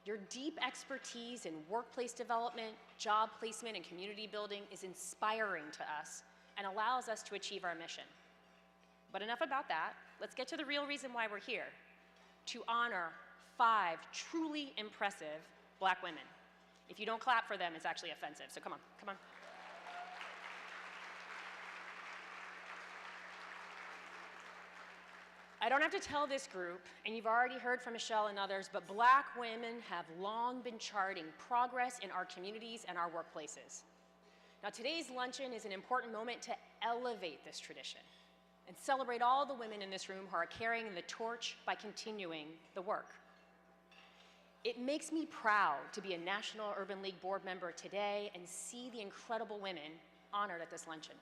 Your deep expertise in workplace development, job placement, and community building is inspiring to us and allows us to achieve our mission. But enough about that. Let's get to the real reason why we're here: to honor 5 truly impressive Black women. If you don't clap for them, it's actually offensive, so come on, come on. I don't have to tell this group, and you've already heard from Michelle and others, but Black women have long been charting progress in our communities and our workplaces. Now, today's luncheon is an important moment to elevate this tradition and celebrate all the women in this room who are carrying the torch by continuing the work. It makes me proud to be a National Urban League board member today and see the incredible women honored at this luncheon.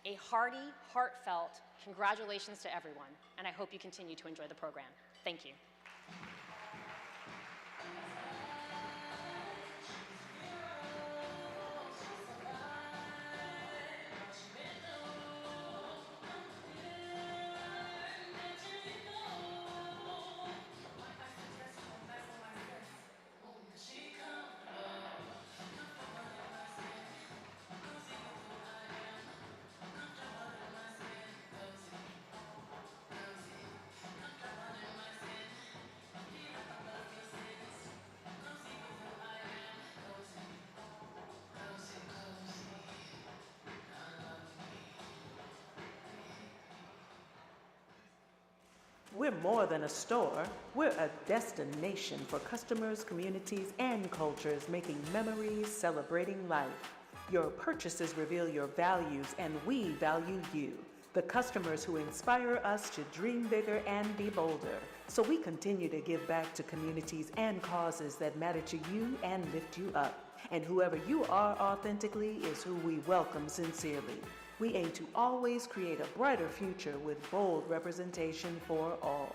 A hearty, heartfelt congratulations to everyone, and I hope you continue to enjoy the program. Thank you. We're more than a store. We're a destination for customers, communities, and cultures making memories, celebrating life. Your purchases reveal your values, and we value you, the customers who inspire us to dream bigger and be bolder. So we continue to give back to communities and causes that matter to you and lift you up. And whoever you are authentically is who we welcome sincerely. We aim to always create a brighter future with bold representation for all.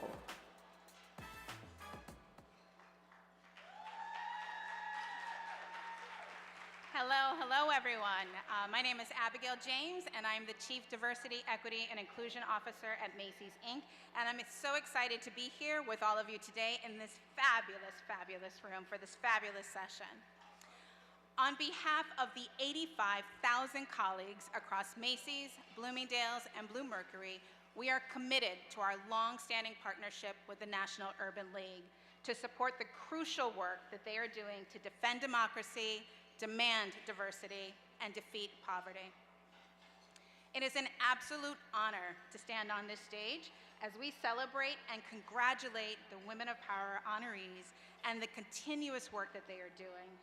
Hello everyone. My name is Abigail James and I'm the Chief Diversity, Equity, and Inclusion Officer at Macy's, Inc. And I'm so excited to be here with all of you today in this fabulous room for this fabulous session. On behalf of the 85,000 colleagues across Macy's, Bloomingdale's, and Bluemercury, we are committed to our long-standing partnership with the National Urban League to support the crucial work that they are doing to defend democracy, demand diversity, and defeat poverty. It is an absolute honor to stand on this stage as we celebrate and congratulate the Women of Power honorees and the continuous work that they are doing.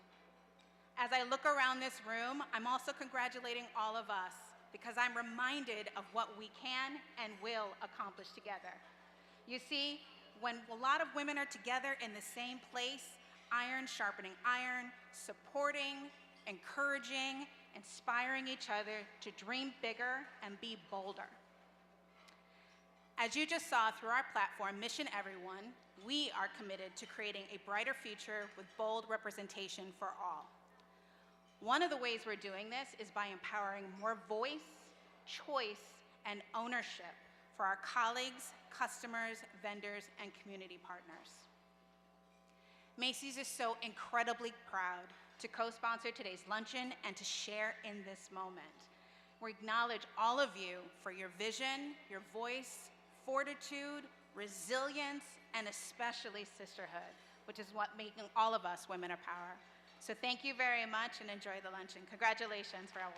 As I look around this room, I'm also congratulating all of us because I'm reminded of what we can and will accomplish together. You see, when a lot of women are together in the same place, iron sharpening iron, supporting, encouraging, inspiring each other to dream bigger and be bolder. As you just saw through our platform, Mission Everyone, we are committed to creating a brighter future with bold representation for all. One of the ways we're doing this is by empowering more voice, choice, and ownership for our colleagues, customers, vendors, and community partners. Macy's is so incredibly proud to co-sponsor today's luncheon and to share in this moment. We acknowledge all of you for your vision, your voice, fortitude, resilience, and especially sisterhood, which is what making all of us women of power. So thank you very much and enjoy the luncheon. Congratulations, Raul.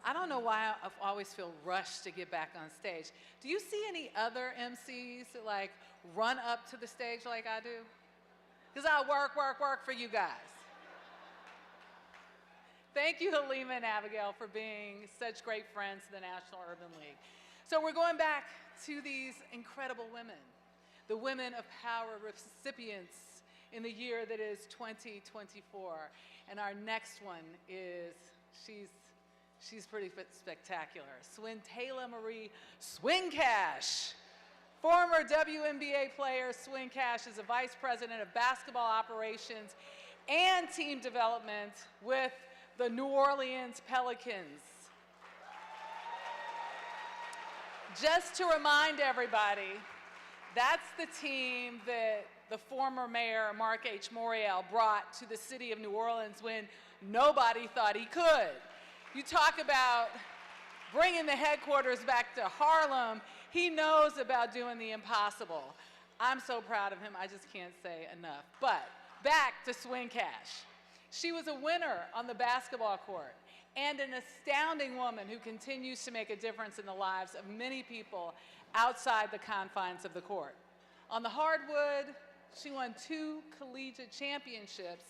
I don't know why I always feel rushed to get back on stage. Do you see any other MCs that like run up to the stage like I do? Because I work for you guys. Thank you, Halima and Abigail, for being such great friends to the National Urban League. So we're going back to these incredible women, the Women of Power recipients in the year that is 2024. And our next one is, she's pretty spectacular. Swin Taylor Marie Swin Cash. Former WNBA player Swin Cash is a vice president of basketball operations and team development with the New Orleans Pelicans. Just to remind everybody, that's the team that the former mayor, Mark H. Morial, brought to the city of New Orleans when nobody thought he could. You talk about bringing the headquarters back to Harlem, he knows about doing the impossible. I'm so proud of him, I just can't say enough. But back to Swin Cash. She was a winner on the basketball court and an astounding woman who continues to make a difference in the lives of many people outside the confines of the court. On the hardwood, she won 2 collegiate championships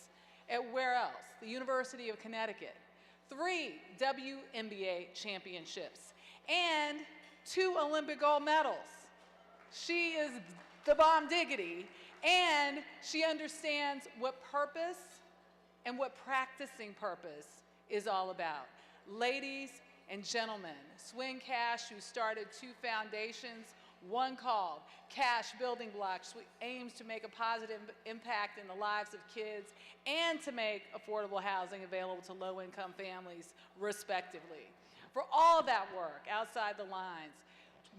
at where else? The University of Connecticut. 3 WNBA championships and 2 Olympic gold medals. She is the bomb diggity, and she understands what purpose and what practicing purpose is all about. Ladies and gentlemen, Swin Cash, who started 2 foundations, one called Cash Building Blocks, which aims to make a positive impact in the lives of kids and to make affordable housing available to low-income families, respectively. For all that work outside the lines,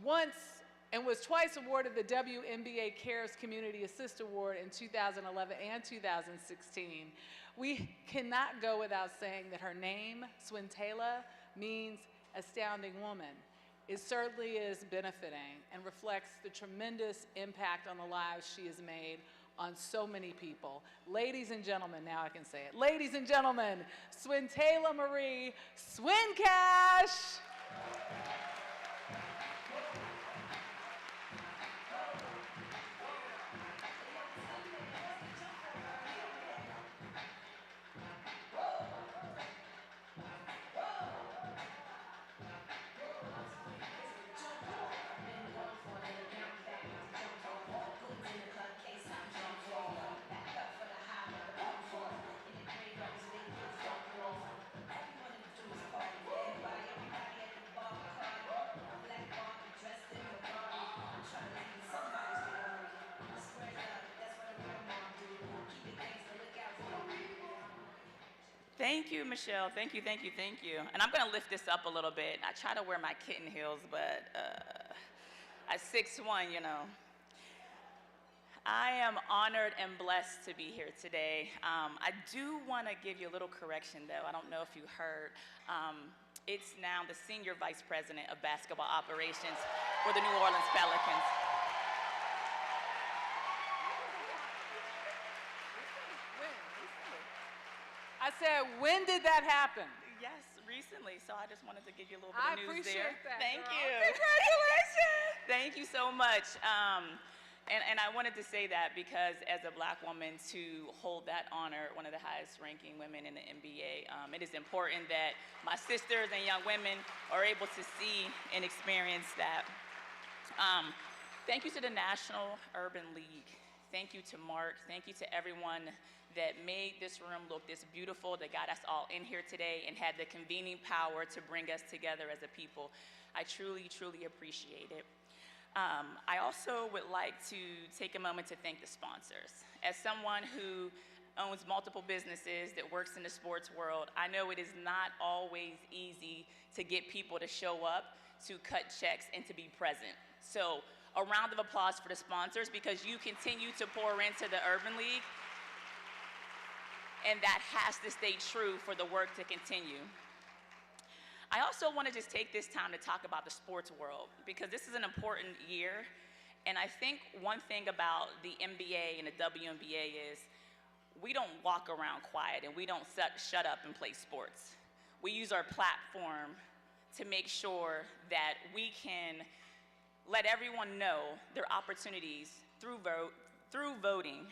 was twice awarded the WNBA Cares Community Assist Award in 2011 and 2016. We cannot go without saying that her name, Swin Taylor, means astounding woman. It certainly is benefiting and reflects the tremendous impact on the lives she has made on so many people. Ladies and gentlemen, now I can say it. Ladies and gentlemen, Swin Taylor Marie, Swin Cash. Thank you, Michelle. Thank you, thank you, thank you. And I'm gonna lift this up a little bit. I try to wear my kitten heels, but at 6'1", you know. I am honored and blessed to be here today. I do wanna give you a little correction though. I don't know if you heard. It's now the Senior Vice President of Basketball Operations for the New Orleans Pelicans. I said, when did that happen? Yes, recently. So I just wanted to give you a little bit of news there. I appreciate that. Thank girl. you. Congratulations. Thank you so much. And I wanted to say that because as a Black woman to hold that honor, one of the highest ranking women in the NBA, it is important that my sisters and young women are able to see and experience that. Thank you to the National Urban League. Thank you to Mark. Thank you to everyone that made this room look this beautiful, that got us all in here today and had the convening power to bring us together as a people. I truly, truly appreciate it. I also would like to take a moment to thank the sponsors. As someone who owns multiple businesses that works in the sports world, I know it is not always easy to get people to show up, to cut checks, and to be present. So a round of applause for the sponsors because you continue to pour into the Urban League, and that has to stay true for the work to continue. I also want to just take this time to talk about the sports world because this is an important year, and I think one thing about the NBA and the WNBA is we don't walk around quiet and we don't shut up and play sports. We use our platform to make sure that we can let everyone know their opportunities through voting,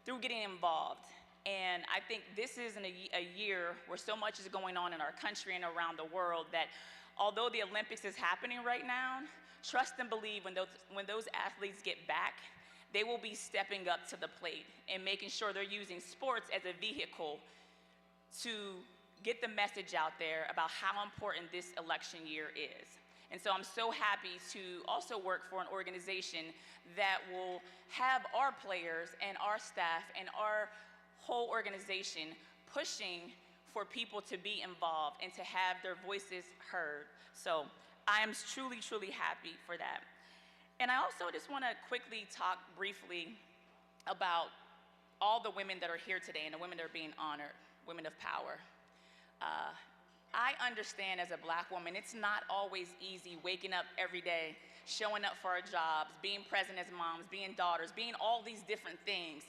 through getting involved. And I think this is a year where so much is going on in our country and around the world that although the Olympics is happening right now, trust and believe when those athletes get back, they will be stepping up to the plate and making sure they're using sports as a vehicle to get the message out there about how important this election year is. And so I'm so happy to also work for an organization that will have our players and our staff and our whole organization pushing for people to be involved and to have their voices heard. So I am truly, truly happy for that. And I also just want to quickly talk briefly about all the women that are here today and the women that are being honored, women of power. I understand as a Black woman, it's not always easy waking up every day, showing up for our jobs, being present as moms, being daughters, being all these different things.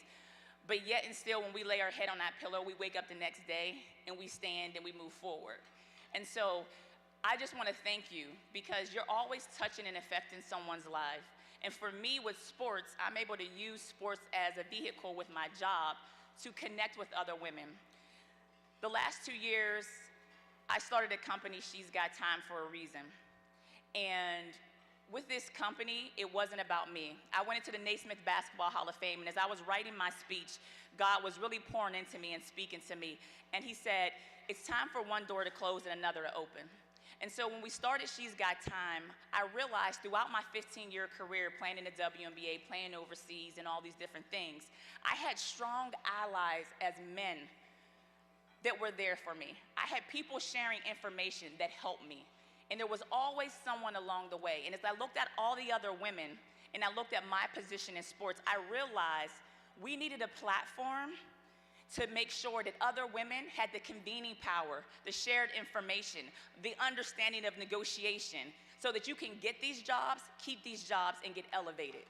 But yet and still, when we lay our head on that pillow, we wake up the next day and we stand and we move forward. And so I just want to thank you because you're always touching and affecting someone's life. And for me with sports, I'm able to use sports as a vehicle with my job to connect with other women. The last 2 years, I started a company, She's Got Time for a Reason. And with this company, it wasn't about me. I went into the Naismith Basketball Hall of Fame, and as I was writing my speech, God was really pouring into me and speaking to me. And he said, it's time for one door to close and another to open. And so when we started She's Got Time, I realized throughout my 15-year career playing in the WNBA, playing overseas and all these different things, I had strong allies as men that were there for me. I had people sharing information that helped me. And there was always someone along the way. And as I looked at all the other women and I looked at my position in sports, I realized we needed a platform to make sure that other women had the convening power, the shared information, the understanding of negotiation, so that you can get these jobs, keep these jobs, and get elevated.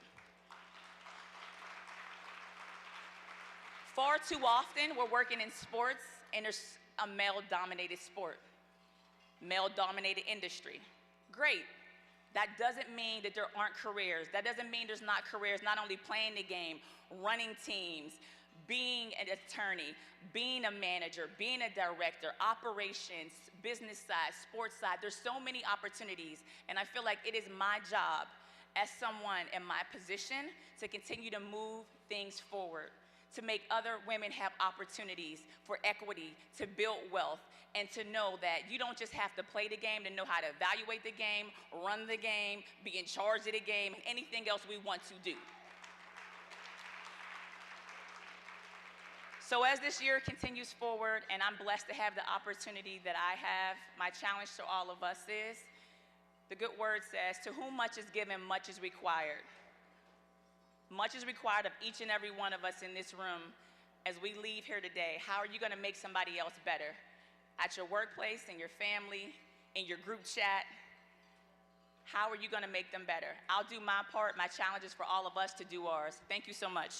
Far too often, we're working in sports, and there's a male-dominated sport, male-dominated industry. Great. That doesn't mean that there aren't careers. That doesn't mean there's not careers, not only playing the game, running teams, being an attorney, being a manager, being a director, operations, business side, sports side. There's so many opportunities, and I feel like it is my job as someone in my position to continue to move things forward, to make other women have opportunities for equity, to build wealth, and to know that you don't just have to play the game, to know how to evaluate the game, run the game, be in charge of the game, and anything else we want to do. So as this year continues forward, and I'm blessed to have the opportunity that I have, my challenge to all of us is, the good word says, to whom much is given, much is required. Much is required of each and every one of us in this room as we leave here today. How are you going to make somebody else better? At your workplace, in your family, in your group chat, how are you going to make them better? I'll do my part. My challenge is for all of us to do ours. Thank you so much.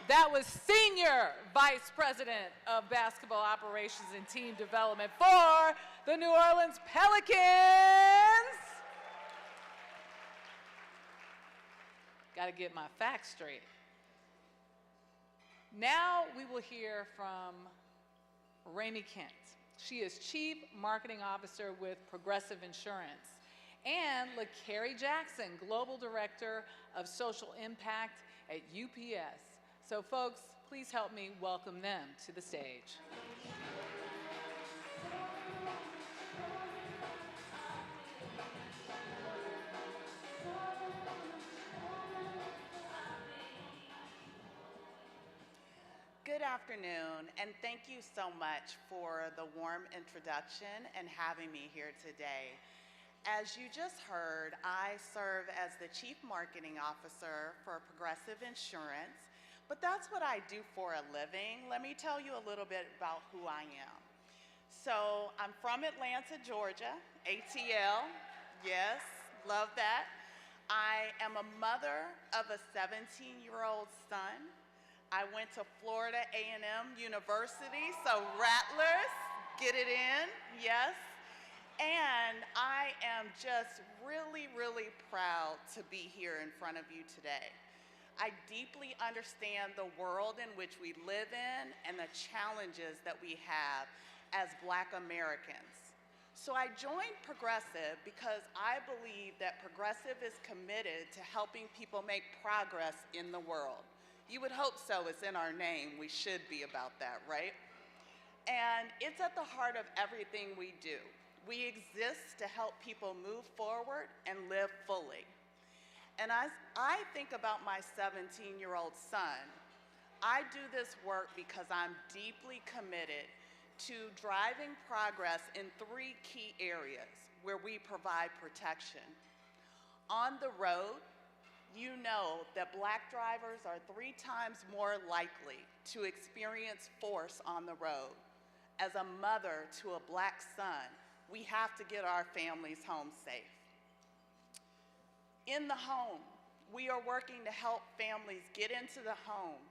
That was Senior Vice President of Basketball Operations and Team Development for the New Orleans Pelicans. Got to get my facts straight. Now we will hear from Ramey Kent. She is Chief Marketing Officer with Progressive Insurance, and LaCarrie Jackson, Global Director of Social Impact at UPS. So folks, please help me welcome them to the stage. Good afternoon, and thank you so much for the warm introduction and having me here today. As you just heard, I serve as the Chief Marketing Officer for Progressive Insurance, but that's what I do for a living. Let me tell you a little bit about who I am. So I'm from Atlanta, Georgia, ATL, yes, love that. I am a mother of a 17-year-old son. I went to Florida A&M University, so Rattlers, get it in, yes. And I am just really, really proud to be here in front of you today. I deeply understand the world in which we live in and the challenges that we have as Black Americans. So I joined Progressive because I believe that Progressive is committed to helping people make progress in the world. You would hope so, it's in our name, we should be about that, right? And it's at the heart of everything we do. We exist to help people move forward and live fully. And as I think about my 17-year-old son, I do this work because I'm deeply committed to driving progress in 3 key areas where we provide protection. On the road, you know that Black drivers are 3 times more likely to experience force on the road. As a mother to a Black son, we have to get our families home safe. In the home, we are working to help families get into the home,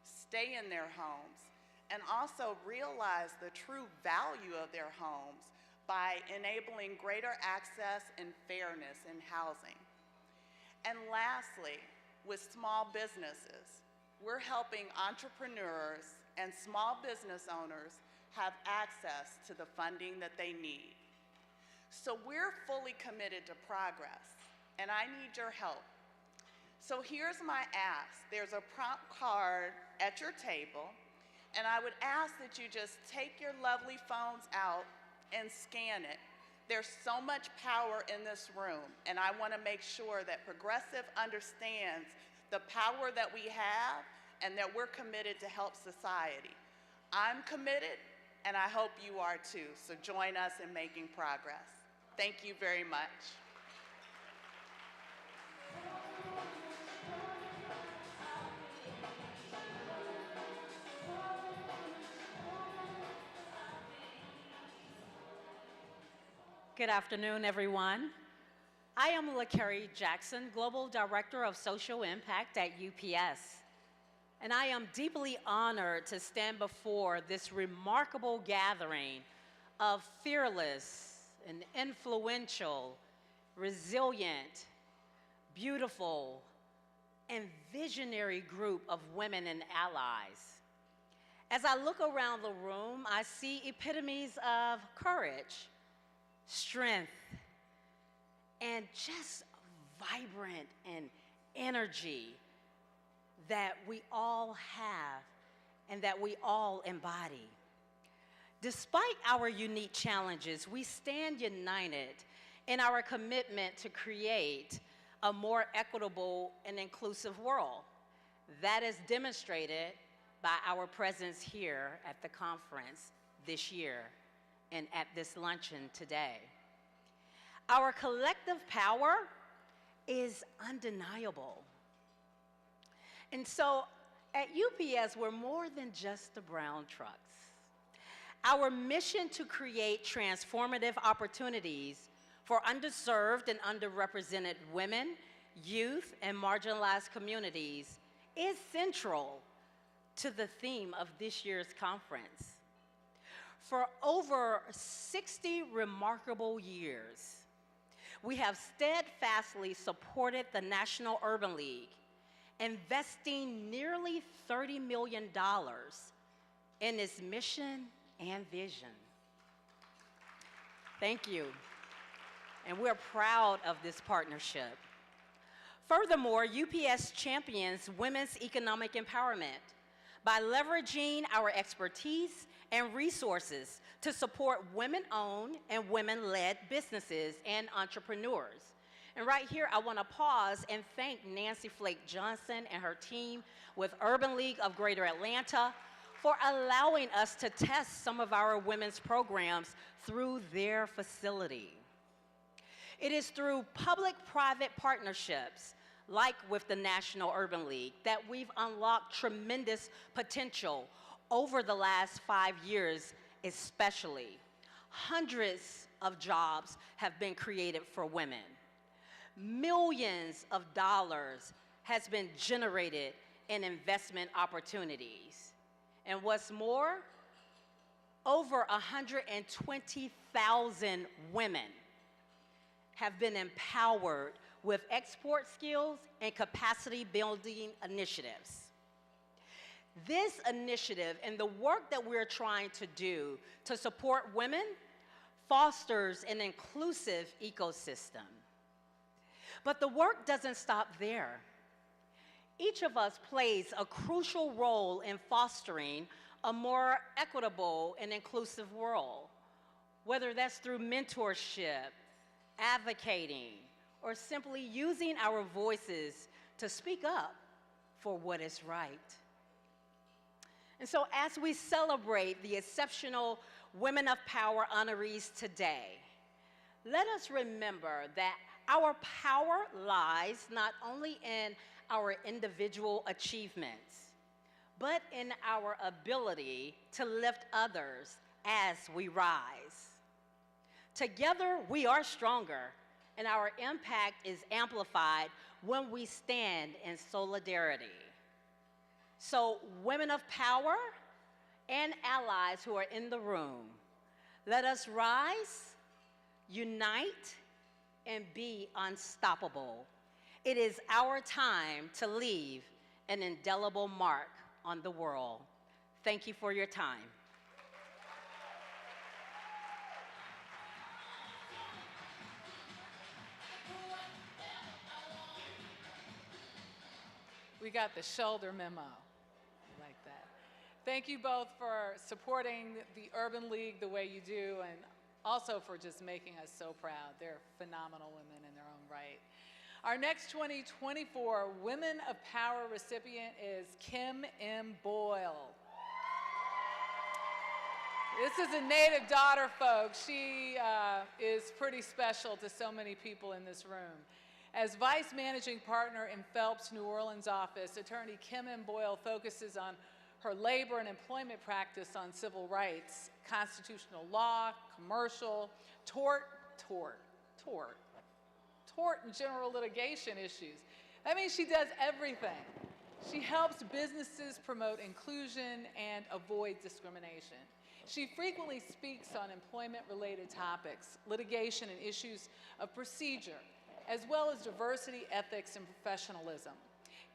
stay in their homes, and also realize the true value of their homes by enabling greater access and fairness in housing. And lastly, with small businesses, we're helping entrepreneurs and small business owners have access to the funding that they need. So we're fully committed to progress, and I need your help. So here's my ask. There's a prompt card at your table, and I would ask that you just take your lovely phones out and scan it. There's so much power in this room, and I want to make sure that Progressive understands the power that we have and that we're committed to help society. I'm committed, and I hope you are too, so join us in making progress. Thank you very much. Good afternoon, everyone. I am LaCarrie Jackson, Global Director of Social Impact at UPS. And I am deeply honored to stand before this remarkable gathering of fearless and influential, resilient, beautiful, and visionary group of women and allies. As I look around the room, I see epitomes of courage, strength, and just vibrant and energy that we all have and that we all embody. Despite our unique challenges, we stand united in our commitment to create a more equitable and inclusive world. That is demonstrated by our presence here at the conference this year and at this luncheon today. Our collective power is undeniable. And so at UPS, we're more than just the brown trucks. Our mission to create transformative opportunities for underserved and underrepresented women, youth, and marginalized communities is central to the theme of this year's conference. For over 60 remarkable years, we have steadfastly supported the National Urban League, investing nearly $30 million in its mission and vision. Thank you. And we're proud of this partnership. Furthermore, UPS champions women's economic empowerment by leveraging our expertise and resources to support women-owned and women-led businesses and entrepreneurs. And right here, I want to pause and thank Nancy Flake Johnson and her team with Urban League of Greater Atlanta for allowing us to test some of our women's programs through their facility. It is through public-private partnerships, like with the National Urban League, that we've unlocked tremendous potential over the last 5 years especially. Hundreds of jobs have been created for women. Millions of dollars has been generated in investment opportunities. And what's more, over 120,000 women have been empowered with export skills and capacity building initiatives. This initiative and the work that we're trying to do to support women fosters an inclusive ecosystem. But the work doesn't stop there. Each of us plays a crucial role in fostering a more equitable and inclusive world, whether that's through mentorship, advocating, or simply using our voices to speak up for what is right. And so as we celebrate the exceptional Women of Power honorees today, let us remember that our power lies not only in our individual achievements, but in our ability to lift others as we rise. Together, we are stronger, and our impact is amplified when we stand in solidarity. So, women of power and allies who are in the room, let us rise, unite, and be unstoppable. It is our time to leave an indelible mark on the world. Thank you for your time. We got the shoulder memo. I like that. Thank you both for supporting the Urban League the way you do, and also for just making us so proud. They're phenomenal women in their own right. Our next 2024 Women of Power recipient is Kim M. Boyle. This is a native daughter, folks. She is pretty special to so many people in this room. As Vice Managing Partner in Phelps New Orleans office, Attorney Kim M. Boyle focuses on her labor and employment practice on civil rights, constitutional law, commercial, tort, tort and general litigation issues. That means she does everything. She helps businesses promote inclusion and avoid discrimination. She frequently speaks on employment-related topics, litigation and issues of procedure, as well as diversity, ethics, and professionalism.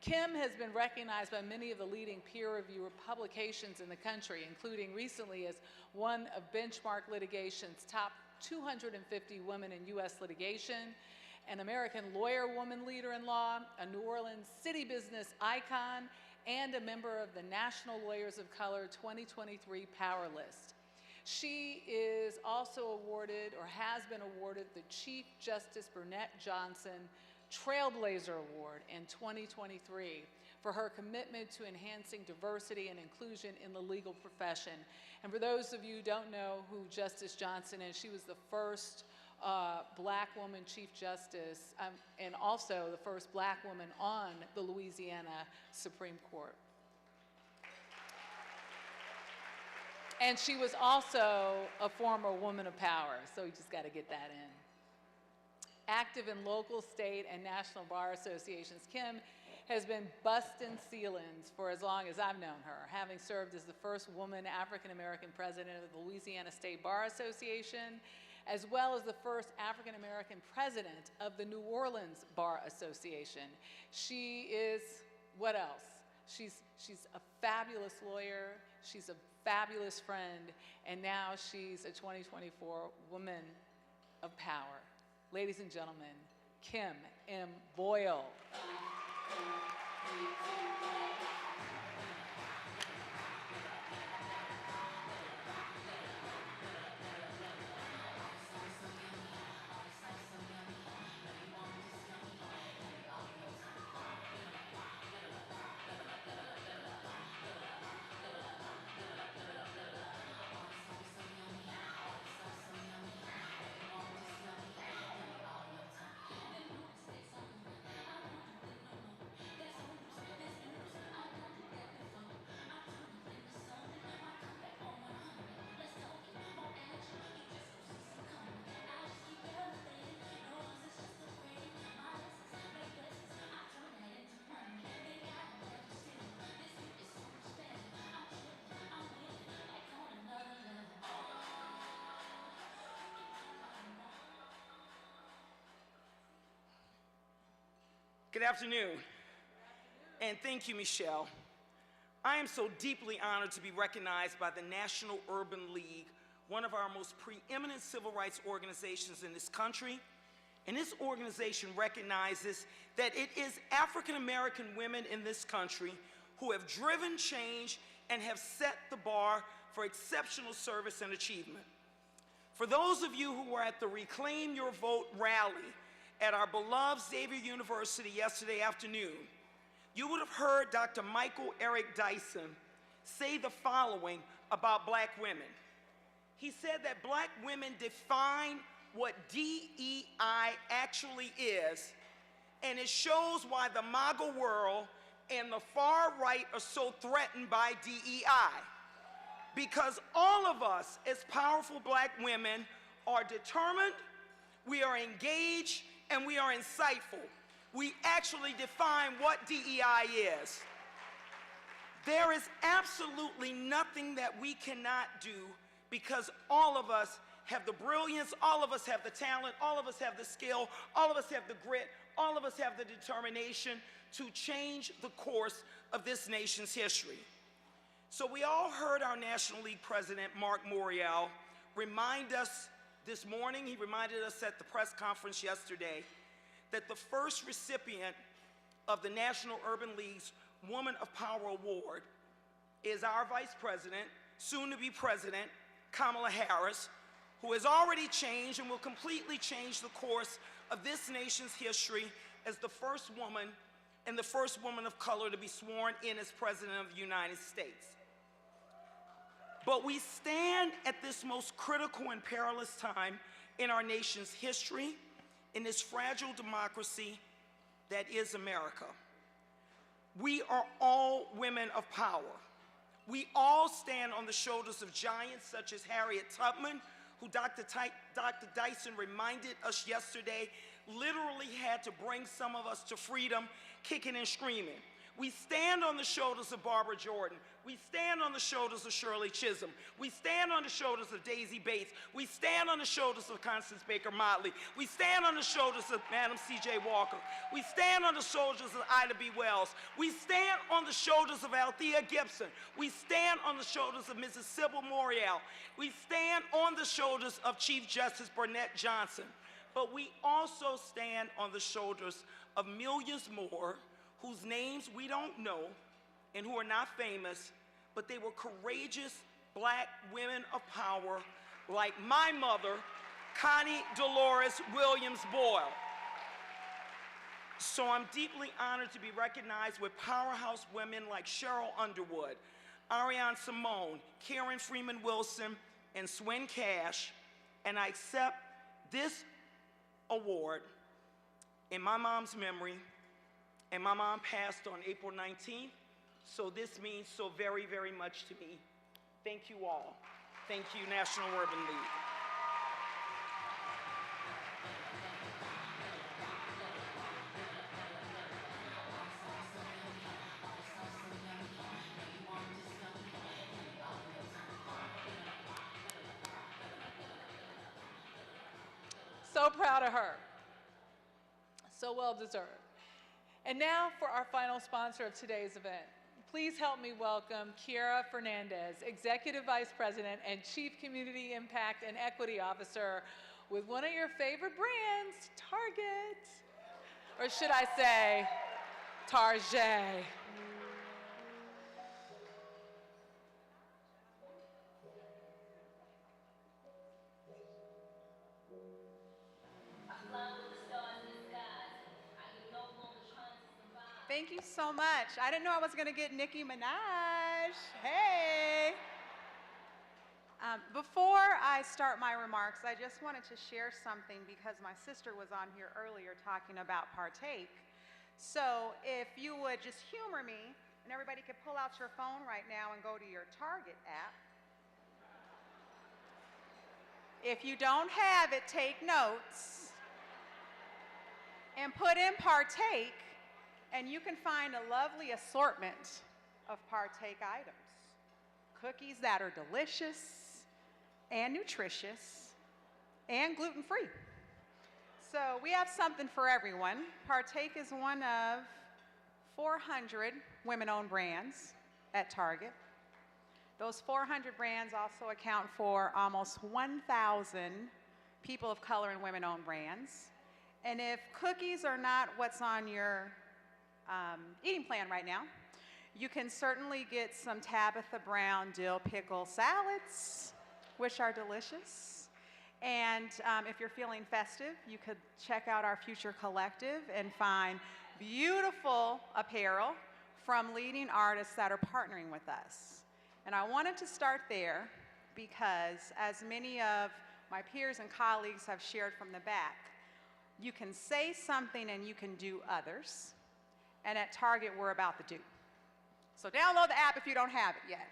Kim has been recognized by many of the leading peer-reviewed publications in the country, including recently as one of Benchmark Litigation's top 250 women in U.S. litigation, an American lawyer woman leader in law, a New Orleans city business icon, and a member of the National Lawyers of Color 2023 Power List. She is also awarded, or has been awarded, the Chief Justice Burnett Johnson Trailblazer Award in 2023 for her commitment to enhancing diversity and inclusion in the legal profession. And for those of you who don't know who Justice Johnson is, she was the first Black woman Chief Justice and also the first Black woman on the Louisiana Supreme Court. And she was also a former woman of power, so you just got to get that in. Active in local, state, and national bar associations, Kim has been busting ceilings for as long as I've known her, having served as the first woman African-American president of the Louisiana State Bar Association, as well as the first African-American president of the New Orleans Bar Association. She is, what else? She's a fabulous lawyer, she's a fabulous friend, and now she's a 2024 Woman of Power. Ladies and gentlemen, Kim M. Boyle. Good afternoon, and thank you, Michelle. I am so deeply honored to be recognized by the National Urban League, one of our most preeminent civil rights organizations in this country. And this organization recognizes that it is African American women in this country who have driven change and have set the bar for exceptional service and achievement. For those of you who were at the Reclaim Your Vote rally at our beloved Xavier University yesterday afternoon, you would have heard Dr. Michael Eric Dyson say the following about Black women. He said that Black women define what DEI actually is, and it shows why the MAGA world and the far right are so threatened by DEI. Because all of us as powerful Black women are determined, we are engaged, and we are insightful. We actually define what DEI is. There is absolutely nothing that we cannot do because all of us have the brilliance, all of us have the talent, all of us have the skill, all of us have the grit, all of us have the determination to change the course of this nation's history. So we all heard our National League president, Mark Morial, remind us this morning, he reminded us at the press conference yesterday, that the first recipient of the National Urban League's Women of Power Award is our Vice President, soon-to-be President, Kamala Harris, who has already changed and will completely change the course of this nation's history as the first woman and the first woman of color to be sworn in as President of the United States. But we stand at this most critical and perilous time in our nation's history, in this fragile democracy that is America. We are all women of power. We all stand on the shoulders of giants such as Harriet Tubman, who Dr. Dyson reminded us yesterday, literally had to bring some of us to freedom, kicking and screaming. We stand on the shoulders of Barbara Jordan. We stand on the shoulders of Shirley Chisholm. We stand on the shoulders of Daisy Bates. We stand on the shoulders of Constance Baker Motley. We stand on the shoulders of Madam C.J. Walker. We stand on the shoulders of Ida B. Wells. We stand on the shoulders of Althea Gibson. We stand on the shoulders of Mrs. Sybil Morial. We stand on the shoulders of Chief Justice Burnett Johnson. But we also stand on the shoulders of millions more whose names we don't know and who are not famous, but they were courageous Black women of power like my mother, Connie Dolores Williams Boyle. So I'm deeply honored to be recognized with powerhouse women like Sheryl Underwood, Arian Simone, Karen Freeman-Wilson, and Swin Cash, and I accept this award in my mom's memory. And my mom passed on April 19th, so this means so very, very much to me. Thank you all. Thank you, National Urban League. So proud of her. So well deserved. And now for our final sponsor of today's event. Please help me welcome Kiera Fernandez, Executive Vice President and Chief Community Impact and Equity Officer with one of your favorite brands, Target. Or should I say, Target. Thank you so much. I didn't know I was going to get Nicki Minaj. Hey. Before I start my remarks, I just wanted to share something because my sister was on here earlier talking about partake. So if you would just humor me, and everybody could pull out your phone right now and go to your Target app. If you don't have it, take notes and put in partake. And you can find a lovely assortment of partake items. Cookies that are delicious and nutritious and gluten-free. So we have something for everyone. Partake is one of 400 women-owned brands at Target. Those 400 brands also account for almost 1,000 people of color and women-owned brands. And if cookies are not what's on your eating plan right now, you can certainly get some Tabitha Brown dill pickle salads, which are delicious. And if you're feeling festive, you could check out our Future Collective and find beautiful apparel from leading artists that are partnering with us. And I wanted to start there because, as many of my peers and colleagues have shared from the back, you can say something and you can do others. And at Target, we're about the do. So download the app if you don't have it yet.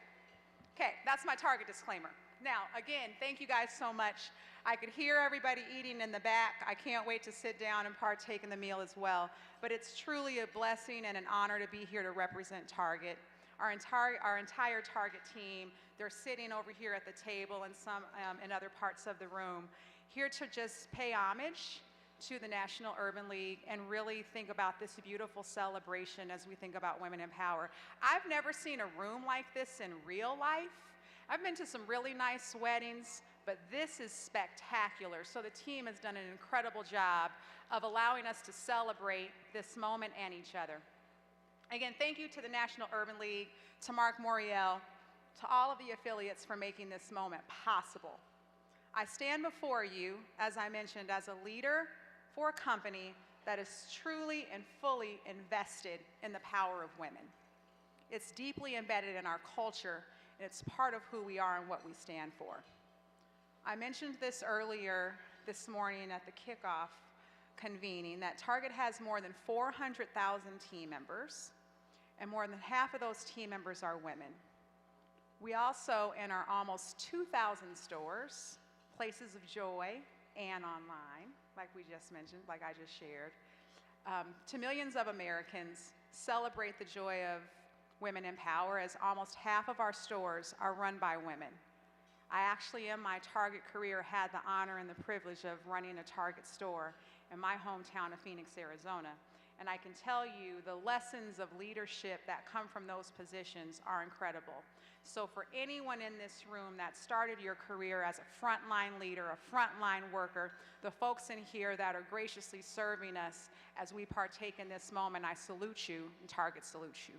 Okay, that's my Target disclaimer. Now, again, thank you guys so much. I could hear everybody eating in the back. I can't wait to sit down and partake in the meal as well. But it's truly a blessing and an honor to be here to represent Target. Our entire Target team, they're sitting over here at the table and some in other parts of the room, here to just pay homage to the National Urban League and really think about this beautiful celebration as we think about women in power. I've never seen a room like this in real life. I've been to some really nice weddings, but this is spectacular. So the team has done an incredible job of allowing us to celebrate this moment and each other. Again, thank you to the National Urban League, to Mark Moriel, to all of the affiliates for making this moment possible. I stand before you, as I mentioned, as a leader for a company that is truly and fully invested in the power of women. It's deeply embedded in our culture, and it's part of who we are and what we stand for. I mentioned this earlier this morning at the kickoff convening, that Target has more than 400,000 team members, and more than half of those team members are women. We also, in our almost 2,000 stores, places of joy and online, like we just mentioned, like I just shared, to millions of Americans, celebrate the joy of Women in Power, as almost half of our stores are run by women. I actually, in my Target career, had the honor and the privilege of running a Target store in my hometown of Phoenix, Arizona. And I can tell you the lessons of leadership that come from those positions are incredible. So for anyone in this room that started your career as a frontline leader, a frontline worker, the folks in here that are graciously serving us as we partake in this moment, I salute you, and Target salutes you.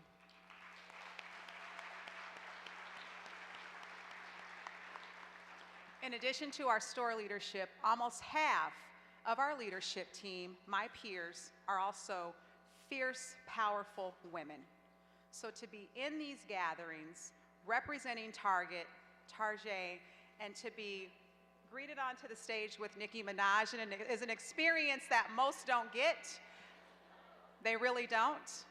In addition to our store leadership, almost half of our leadership team, my peers, are also fierce, powerful women. So to be in these gatherings, representing Target, and to be greeted onto the stage with Nicki Minaj is an experience that most don't get. They really don't.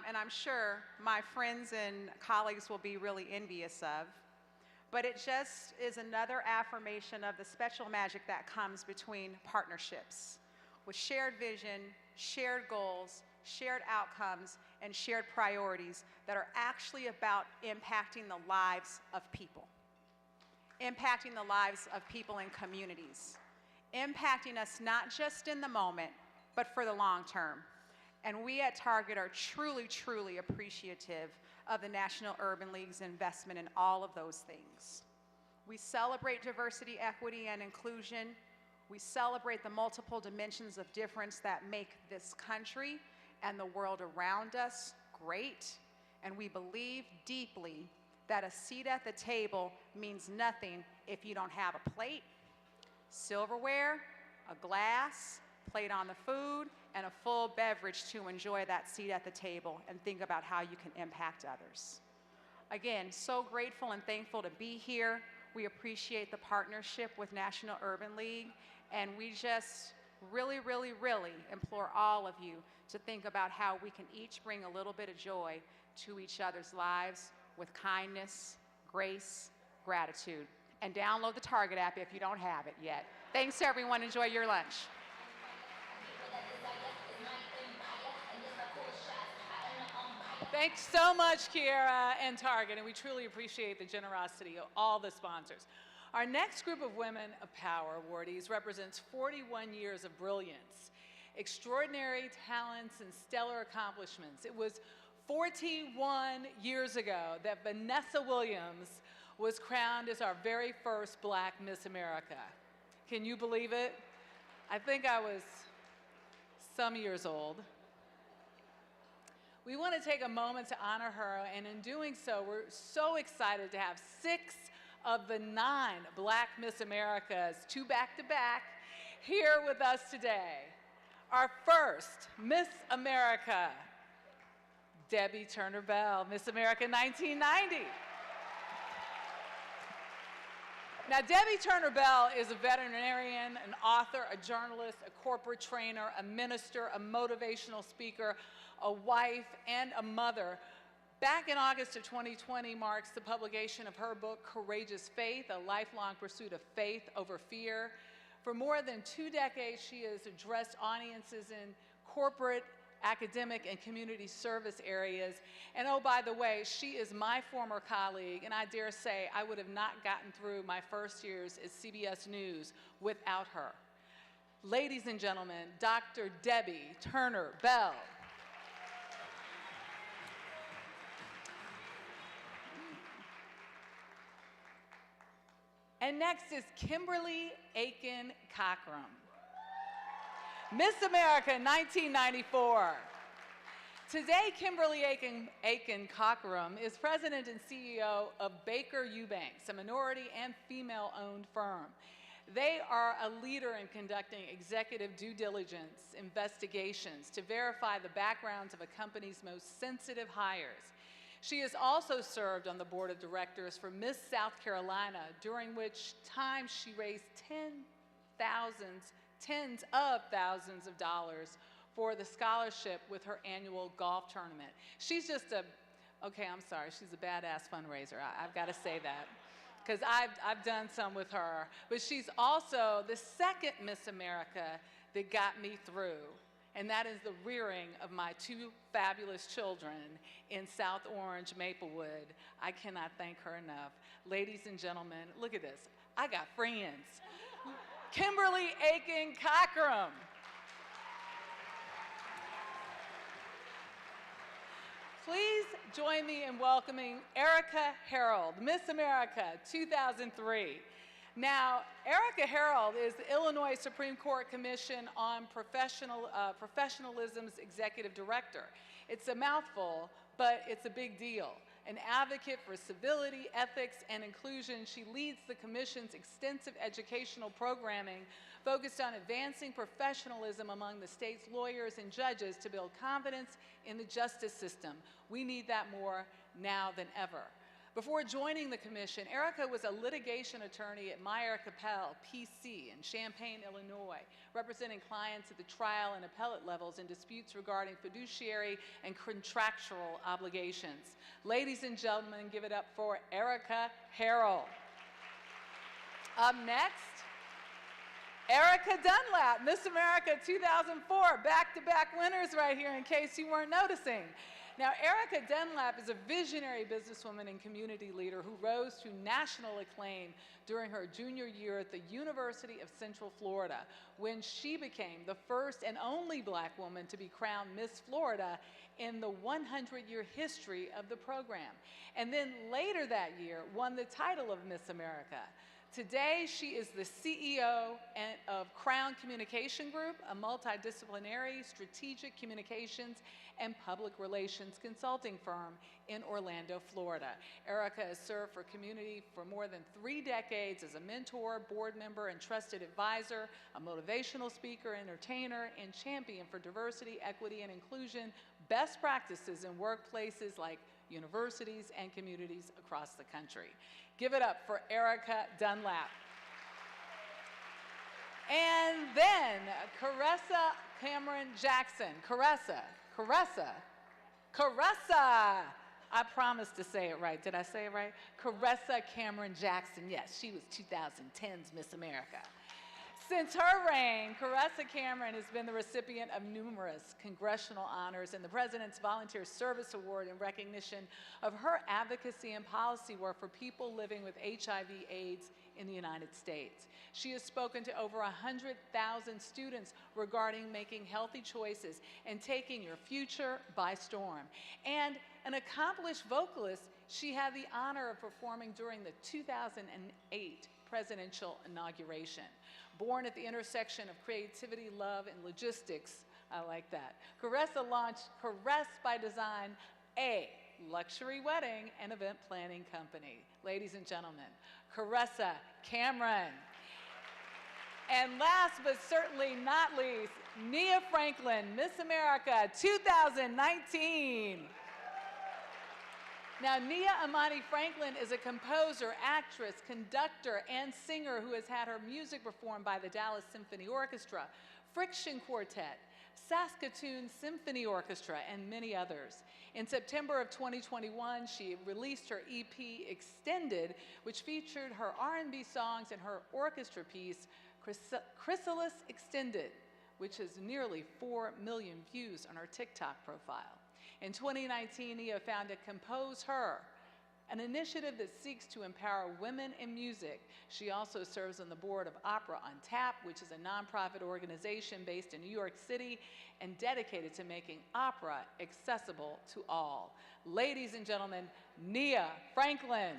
And I'm sure my friends and colleagues will be really envious of. But it just is another affirmation of the special magic that comes between partnerships with shared vision, shared goals, shared outcomes, and shared priorities that are actually about impacting the lives of people. Impacting the lives of people in communities. Impacting us not just in the moment, but for the long term. And we at Target are truly, truly appreciative of the National Urban League's investment in all of those things. We celebrate diversity, equity, and inclusion. We celebrate the multiple dimensions of difference that make this country and the world around us great. And we believe deeply that a seat at the table means nothing if you don't have a plate, silverware, a glass, plate on the food, and a full beverage to enjoy that seat at the table and think about how you can impact others. Again, so grateful and thankful to be here. We appreciate the partnership with National Urban League, and we just really, really, really implore all of you to think about how we can each bring a little bit of joy to each other's lives with kindness, grace, gratitude. And download the Target app if you don't have it yet. Thanks, everyone. Enjoy your lunch. Thanks so much, Kiera and Target, and we truly appreciate the generosity of all the sponsors. Our next group of Women of Power awardees represents 41 years of brilliance, extraordinary talents, and stellar accomplishments. It was 41 years ago that Vanessa Williams was crowned as our very first Black Miss America. Can you believe it? I think I was some years old. We want to take a moment to honor her, and in doing so, we're so excited to have 6 of the 9 Black Miss Americas, 2 back-to-back, here with us today. Our first Miss America, Debbie Turner Bell, Miss America 1990. Now, Debbie Turner Bell is a veterinarian, an author, a journalist, a corporate trainer, a minister, a motivational speaker, a wife, and a mother. Back in August of 2020 marks the publication of her book, Courageous Faith, A Lifelong Pursuit of Faith Over Fear. For more than 2 decades, she has addressed audiences in corporate, academic, and community service areas. And oh, by the way, she is my former colleague, and I dare say I would have not gotten through my first years at CBS News without her. Ladies and gentlemen, Dr. Debbie Turner Bell. And next is Kimberly Aiken Cockrum, Miss America 1994. Today, Kimberly Aiken Cockrum is president and CEO of Baker Eubanks, a minority and female-owned firm. They are a leader in conducting executive due diligence investigations to verify the backgrounds of a company's most sensitive hires. She has also served on the board of directors for Miss South Carolina, during which time she raised tens of thousands of dollars for the scholarship with her annual golf tournament. She's just a, okay, I'm sorry, she's a badass fundraiser. I've got to say that. because I've done some with her. But she's also the second Miss America that got me through, and that is the rearing of my two fabulous children in South Orange, Maplewood. I cannot thank her enough. Ladies and gentlemen, look at this. I got friends. Kimberly Aiken Cockrum. Please join me in welcoming Erica Harold, Miss America 2003. Now, Erica Harold is the Illinois Supreme Court Commission on Professionalism's Executive Director. It's a mouthful, but it's a big deal. An advocate for civility, ethics, and inclusion, she leads the Commission's extensive educational programming focused on advancing professionalism among the state's lawyers and judges to build confidence in the justice system. We need that more now than ever. Before joining the commission, Erica was a litigation attorney at Meyer Capel, PC, in Champaign, Illinois, representing clients at the trial and appellate levels in disputes regarding fiduciary and contractual obligations. Ladies and gentlemen, give it up for Erica Harold. Up next, Erica Dunlap, Miss America 2004, back-to-back winners right here in case you weren't noticing. Now, Erica Dunlap is a visionary businesswoman and community leader who rose to national acclaim during her junior year at the University of Central Florida, when she became the first and only Black woman to be crowned Miss Florida in the 100-year history of the program. And then later that year, won the title of Miss America. Today, she is the CEO of Crown Communication Group, a multidisciplinary strategic communications and public relations consulting firm in Orlando, Florida. Erica has served for community for more than 3 decades as a mentor, board member, and trusted advisor, a motivational speaker, entertainer, and champion for diversity, equity, and inclusion best practices in workplaces like universities and communities across the country. Give it up for Erica Dunlap. And then Caressa Cameron Jackson. Caressa. I promised to say it right. Did I say it right? Caressa Cameron Jackson. Yes, she was 2010's Miss America. Since her reign, Caressa Cameron has been the recipient of numerous congressional honors and the President's Volunteer Service Award in recognition of her advocacy and policy work for people living with HIV/AIDS in the United States. She has spoken to over 100,000 students regarding making healthy choices and taking your future by storm. And an accomplished vocalist, she had the honor of performing during the 2008 presidential inauguration. Born at the intersection of creativity, love, and logistics, I like that, Caressa launched Caress by Design, a luxury wedding and event planning company. Ladies and gentlemen, Caressa Cameron. And last but certainly not least, Nia Franklin, Miss America 2019. Now, Nia Amani Franklin is a composer, actress, conductor, and singer who has had her music performed by the Dallas Symphony Orchestra, Friction Quartet, Saskatoon Symphony Orchestra, and many others. In September of 2021, she released her EP, Extended, which featured her R&B songs and her orchestra piece, Chrysalis Extended, which has nearly 4 million views on her TikTok profile. In 2019, Nia founded Compose Her, an initiative that seeks to empower women in music. She also serves on the board of Opera on Tap, which is a nonprofit organization based in New York City and dedicated to making opera accessible to all. Ladies and gentlemen, Nia Franklin.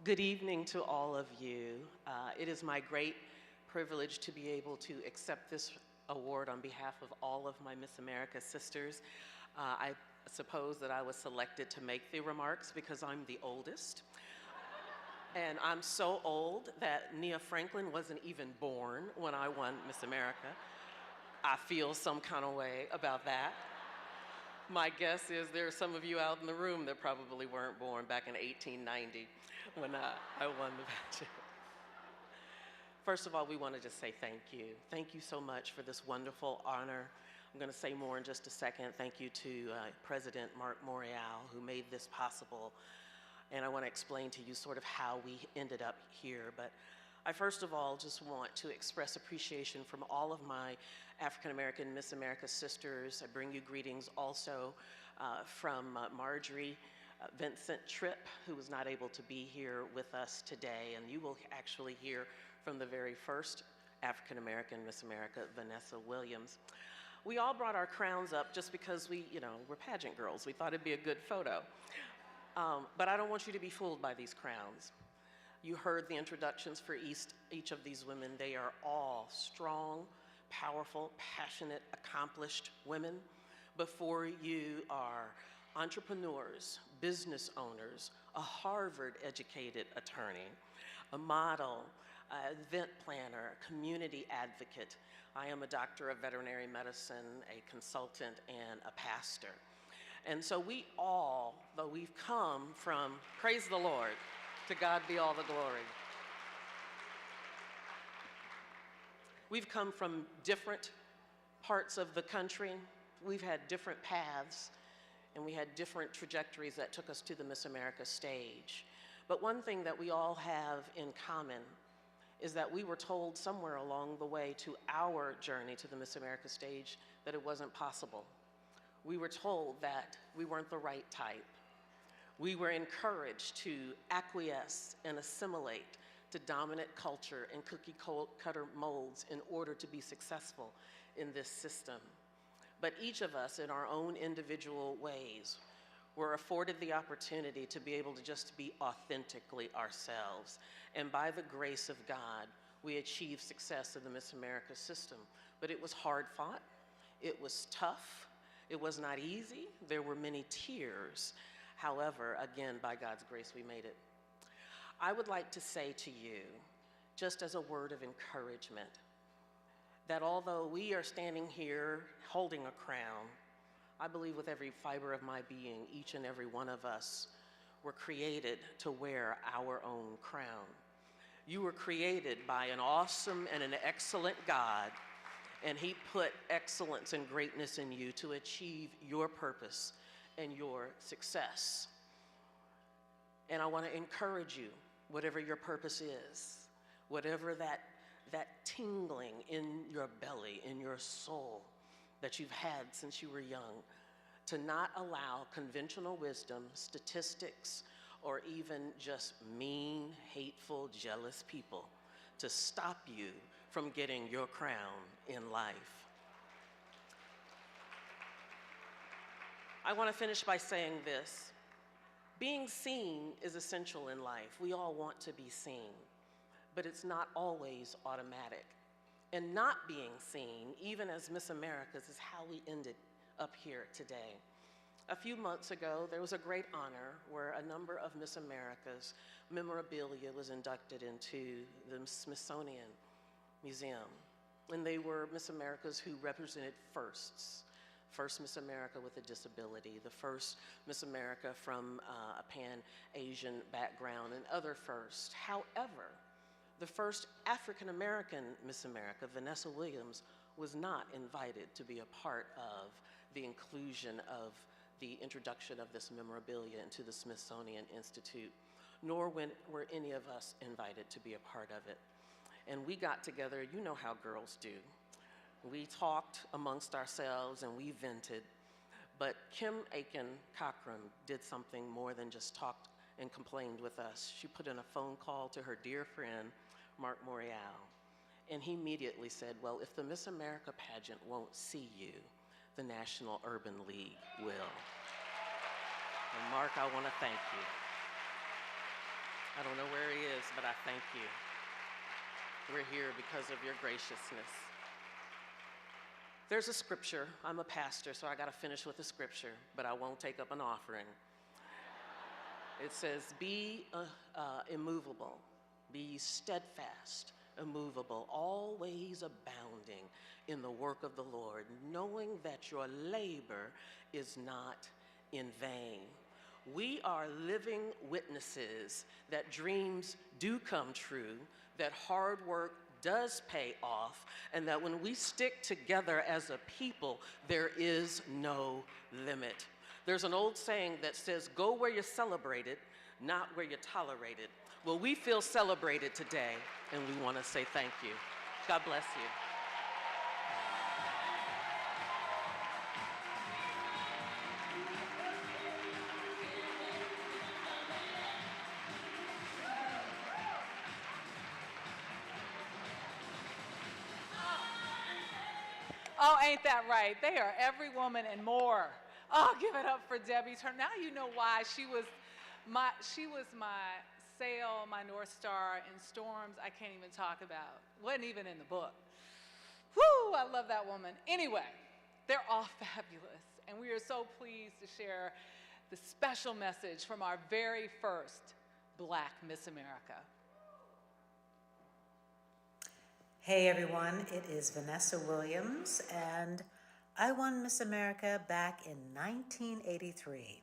Good evening to all of you. It is my great privilege to be able to accept this award on behalf of all of my Miss America sisters. I suppose that I was selected to make the remarks because I'm the oldest. And I'm so old that Nia Franklin wasn't even born when I won Miss America. I feel some kind of way about that. My guess is there are some of you out in the room that probably weren't born back in 1890 when I won the pageant. First of all, we want to just say thank you. Thank you so much for this wonderful honor. I'm going to say more in just a second. Thank you to President Mark Morial, who made this possible. And I want to explain to you sort of how we ended up here. But I first of all just want to express appreciation from all of my African-American Miss America sisters. I bring you greetings also from Marjorie Vincent Tripp, who was not able to be here with us today. And you will actually hear from the very first African-American Miss America, Vanessa Williams. We all brought our crowns up just because we're pageant girls. We thought it'd be a good photo. But I don't want you to be fooled by these crowns. You heard the introductions for each of these women. They are all strong, powerful, passionate, accomplished women. Before you are entrepreneurs, business owners, a Harvard-educated attorney, a model, event planner, community advocate. I am a doctor of veterinary medicine, a consultant, and a pastor. And so we all, though we've come from, praise the Lord, to God be all the glory. We've come from different parts of the country. We've had different paths, and we had different trajectories that took us to the Miss America stage. But one thing that we all have in common is that we were told somewhere along the way to our journey to the Miss America stage that it wasn't possible. We were told that we weren't the right type. We were encouraged to acquiesce and assimilate to dominant culture and cookie cutter molds in order to be successful in this system. But each of us in our own individual ways were afforded the opportunity to be able to just be authentically ourselves. And by the grace of God, we achieved success in the Miss America system. But it was hard fought, it was tough, it was not easy, there were many tears. However, again, by God's grace, we made it. I would like to say to you, just as a word of encouragement, that although we are standing here holding a crown, I believe with every fiber of my being, each and every one of us were created to wear our own crown. You were created by an awesome and an excellent God, and He put excellence and greatness in you to achieve your purpose and your success. And I want to encourage you, whatever your purpose is, whatever that tingling in your belly, in your soul that you've had since you were young, to not allow conventional wisdom, statistics, or even just mean, hateful, jealous people to stop you from getting your crown in life. I want to finish by saying this. Being seen is essential in life. We all want to be seen, but it's not always automatic. And not being seen, even as Miss Americas, is how we ended up here today. A few months ago, there was a great honor where a number of Miss Americas memorabilia was inducted into the Smithsonian Museum. And they were Miss Americas who represented firsts. First Miss America with a disability, the first Miss America from a Pan-Asian background, and other firsts. However, the first African-American Miss America, Vanessa Williams, was not invited to be a part of the inclusion of the introduction of this memorabilia into the Smithsonian Institute, nor were any of us invited to be a part of it. And we got together, you know how girls do. We talked amongst ourselves and we vented, but Kim Aiken Cochran did something more than just talked and complained with us. She put in a phone call to her dear friend, Mark Morial, and he immediately said, well, if the Miss America pageant won't see you, the National Urban League will. And Mark, I want to thank you. I don't know where he is, but I thank you. We're here because of your graciousness. There's a scripture. I'm a pastor, so I got to finish with a scripture, but I won't take up an offering. It says, be immovable, be steadfast, immovable, always abounding in the work of the Lord, knowing that your labor is not in vain. We are living witnesses that dreams do come true, that hard work does pay off, and that when we stick together as a people, there is no limit. There's an old saying that says, go where you're celebrated, not where you're tolerated. Well, we feel celebrated today, and we want to say thank you. God bless you. Oh, ain't that right? They are every woman and more. Oh, give it up for Debbie Turner. Now you know why she was my sail, my North Star in storms I can't even talk about. Wasn't even in the book. Whoo, I love that woman. Anyway, they're all fabulous, and we are so pleased to share the special message from our very first Black Miss America. Hey everyone, it is Vanessa Williams, and I won Miss America back in 1983.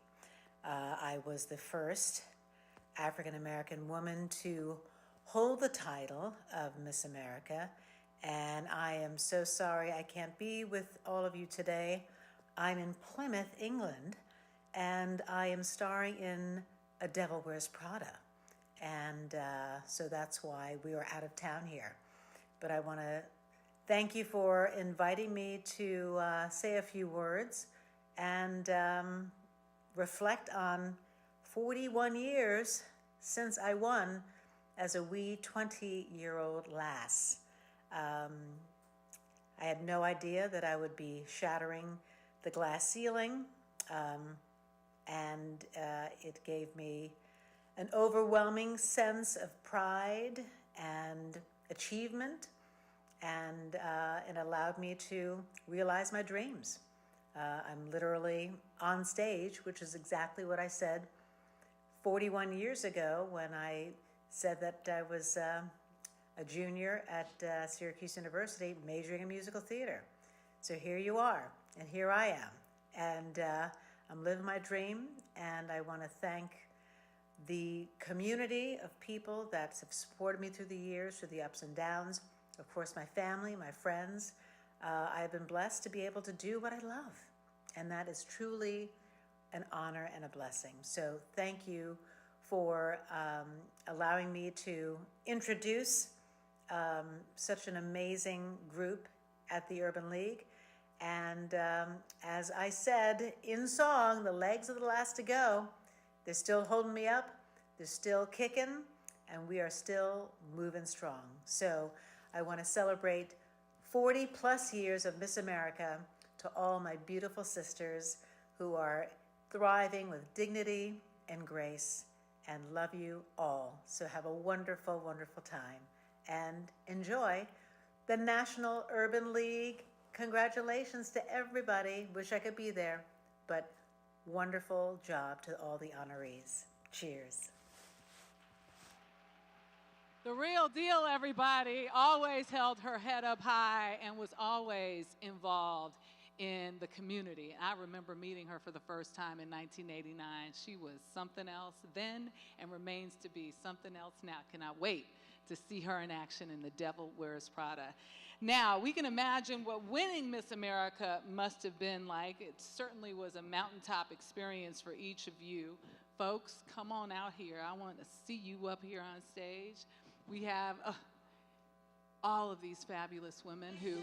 I was the first African American woman to hold the title of Miss America, and I am so sorry I can't be with all of you today. I'm in Plymouth, England, and I am starring in A Devil Wears Prada, and so that's why we are out of town here. But I want to thank you for inviting me to say a few words and reflect on 41 years since I won as a wee 20-year-old lass. I had no idea that I would be shattering the glass ceiling, and it gave me an overwhelming sense of pride and achievement, and it allowed me to realize my dreams. I'm literally on stage, which is exactly what I said 41 years ago when I said that I was a junior at Syracuse University majoring in musical theater. So here you are, and here I am, and I'm living my dream, and I want to thank the community of people that have supported me through the years, through the ups and downs. Of course, my family, my friends. I have been blessed to be able to do what I love, and that is truly an honor and a blessing. So thank you for allowing me to introduce such an amazing group at the Urban League. And as I said in song, the legs of the last to go, they're still holding me up, they're still kicking, and we are still moving strong. So I want to celebrate 40 plus years of Miss America to all my beautiful sisters who are thriving with dignity and grace, and love you all. So have a wonderful, wonderful time, and enjoy the National Urban League. Congratulations to everybody. Wish I could be there, but wonderful job to all the honorees. Cheers. The real deal, everybody, always held her head up high and was always involved in the community. I remember meeting her for the first time in 1989. She was something else then and remains to be something else now. Cannot wait to see her in action in The Devil Wears Prada. Now, we can imagine what winning Miss America must have been like. It certainly was a mountaintop experience for each of you. Folks, come on out here. I want to see you up here on stage. We have all of these fabulous women who,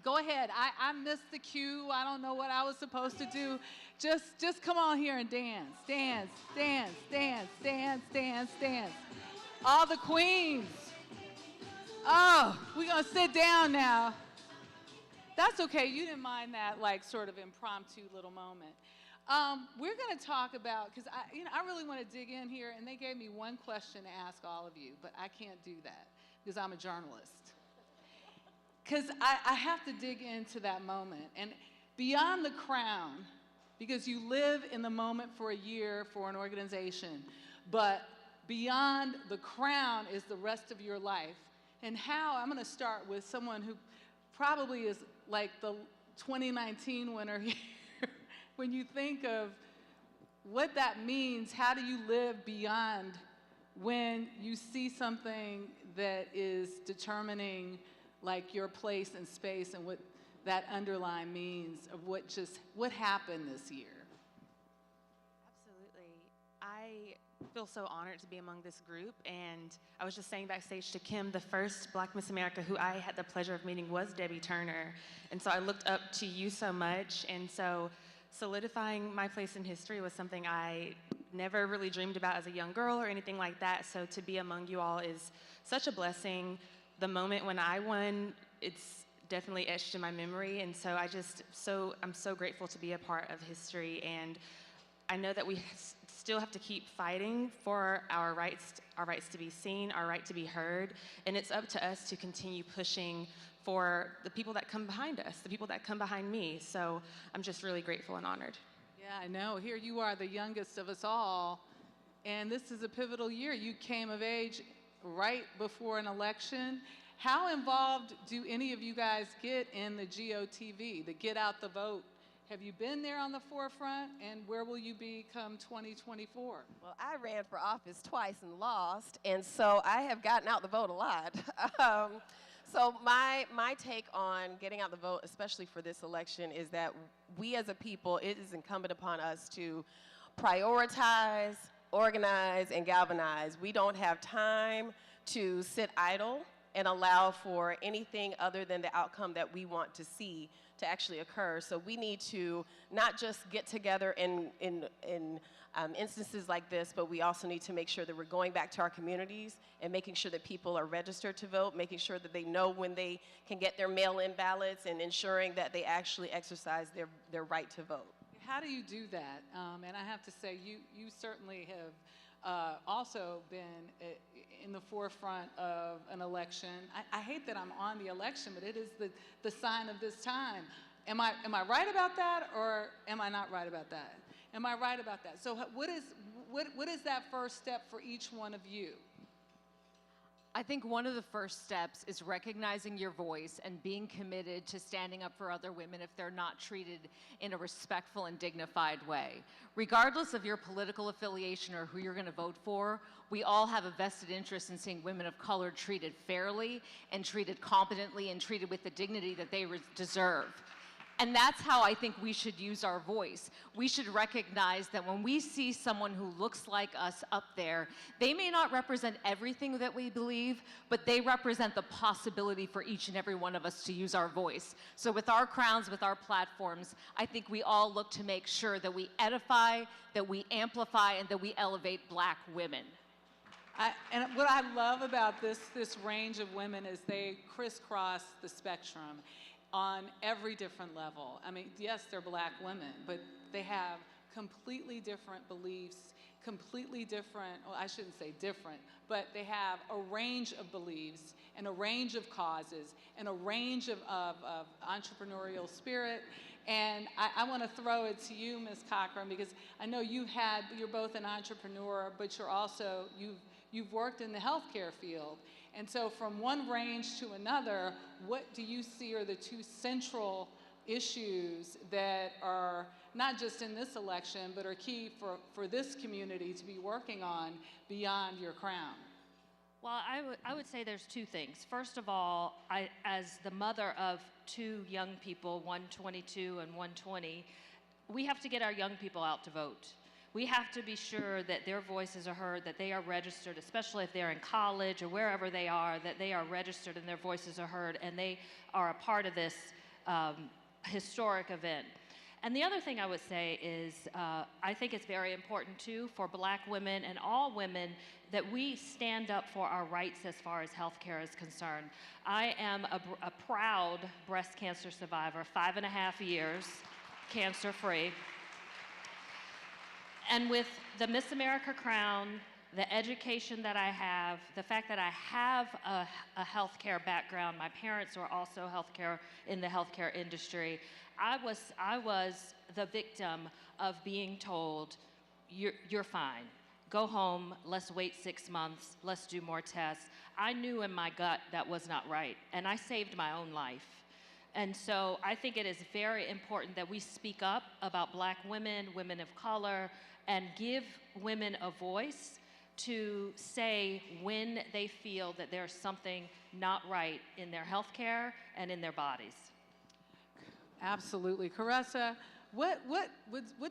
go ahead, I missed the cue. I don't know what I was supposed to do. Just come on here and dance, dance, dance, dance, dance, dance, dance. All the queens. Oh, we're going to sit down now. That's okay. You didn't mind that, like, sort of impromptu little moment. We're going to talk about, because I really want to dig in here, and they gave me one question to ask all of you, but I can't do that. because I'm a journalist. Because I have to dig into that moment. And beyond the crown, because you live in the moment for a year for an organization, but beyond the crown is the rest of your life. And how, I'm going to start with someone who probably is like the 2019 winner here. When you think of what that means, how do you live beyond when you see something that is determining like your place in space and what that underline means of what happened this year? Absolutely. I feel so honored to be among this group, and I was just saying backstage to Kim, the first Black Miss America who I had the pleasure of meeting was Debbie Turner, and so I looked up to you so much, and so solidifying my place in history was something I never really dreamed about as a young girl or anything like that, so to be among you all is such a blessing. The moment when I won, it's definitely etched in my memory, and so I'm so grateful to be a part of history, and I know that we still have to keep fighting for our rights to be seen, our right to be heard, and it's up to us to continue pushing for the people that come behind us, the people that come behind me, so I'm just really grateful and honored. Yeah, I know. Here you are, the youngest of us all, and this is a pivotal year. You came of age right before an election. How involved do any of you guys get in the GOTV, the Get Out the Vote? Have you been there on the forefront, and where will you be come 2024? Well, I ran for office twice and lost, and so I have gotten out the vote a lot. So my take on getting out the vote, especially for this election, is that we as a people, it is incumbent upon us to prioritize, organize, and galvanize. We don't have time to sit idle and allow for anything other than the outcome that we want to see to actually occur. So we need to not just get together in instances like this, but we also need to make sure that we're going back to our communities and making sure that people are registered to vote, making sure that they know when they can get their mail-in ballots, and ensuring that they actually exercise their right to vote. How do you do that? And I have to say, you certainly have also been in the forefront of an election. I hate that I'm on the election, but it is the sign of this time. Am I right about that, or am I not right about that? Am I right about that? So what is that first step for each one of you? I think one of the first steps is recognizing your voice and being committed to standing up for other women if they're not treated in a respectful and dignified way. Regardless of your political affiliation or who you're going to vote for, we all have a vested interest in seeing women of color treated fairly and treated competently and treated with the dignity that they deserve. And that's how I think we should use our voice. We should recognize that when we see someone who looks like us up there, they may not represent everything that we believe, but they represent the possibility for each and every one of us to use our voice. So with our crowns, with our platforms, I think we all look to make sure that we edify, that we amplify, and that we elevate Black women. And what I love about this range of women is they crisscross the spectrum on every different level. I mean, yes, they're Black women, but they have completely different beliefs, completely different, well, I shouldn't say different, but they have a range of beliefs and a range of causes and a range of entrepreneurial spirit. And I want to throw it to you, Ms. Cochran, because I know you're both an entrepreneur, but you've worked in the healthcare field. And so from one range to another, what do you see are the two central issues that are not just in this election, but are key for this community to be working on beyond your crown? Well, I would say there's two things. First of all, as the mother of two young people, one 22 and one 20, we have to get our young people out to vote. We have to be sure that their voices are heard, that they are registered, especially if they're in college or wherever they are, that they are registered and their voices are heard and they are a part of this historic event. And the other thing I would say is I think it's very important too for Black women and all women that we stand up for our rights as far as healthcare is concerned. I am a proud breast cancer survivor, 5.5 years cancer-free. And with the Miss America crown, the education that I have, the fact that I have a healthcare background. My parents were also in the healthcare industry. I was the victim of being told, you're fine. Go home, let's wait 6 months, let's do more tests. I knew in my gut that was not right, and I saved my own life. And so I think it is very important that we speak up about Black women, women of color, and give women a voice to say when they feel that there's something not right in their health care and in their bodies. Absolutely. Caressa, what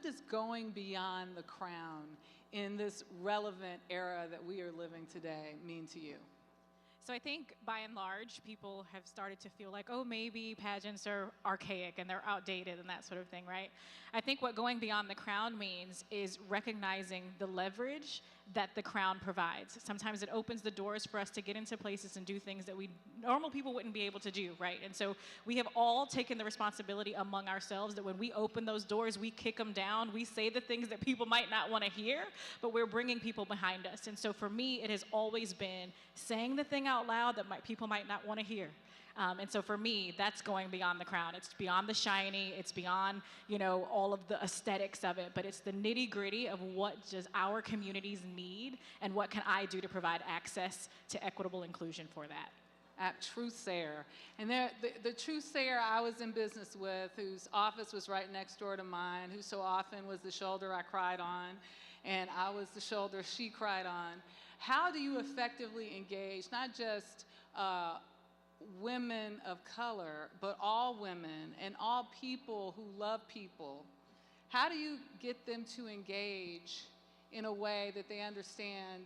does going beyond the crown in this relevant era that we are living today mean to you? So I think by and large, people have started to feel like, oh, maybe pageants are archaic and they're outdated and that sort of thing, right? I think what going beyond the crown means is recognizing the leverage that the crown provides. Sometimes it opens the doors for us to get into places and do things that normal people wouldn't be able to do, right? And so we have all taken the responsibility among ourselves that when we open those doors, we kick them down, we say the things that people might not want to hear, but we're bringing people behind us. And so for me, it has always been saying the thing out loud that people might not want to hear. And so for me, that's going beyond the crown. It's beyond the shiny, it's beyond, all of the aesthetics of it, but it's the nitty-gritty of what does our communities need and what can I do to provide access to equitable inclusion for that. At Trusair. And the Trusair I was in business with, whose office was right next door to mine, who so often was the shoulder I cried on, and I was the shoulder she cried on. How do you effectively engage not just women of color, but all women and all people who love people? How do you get them to engage in a way that they understand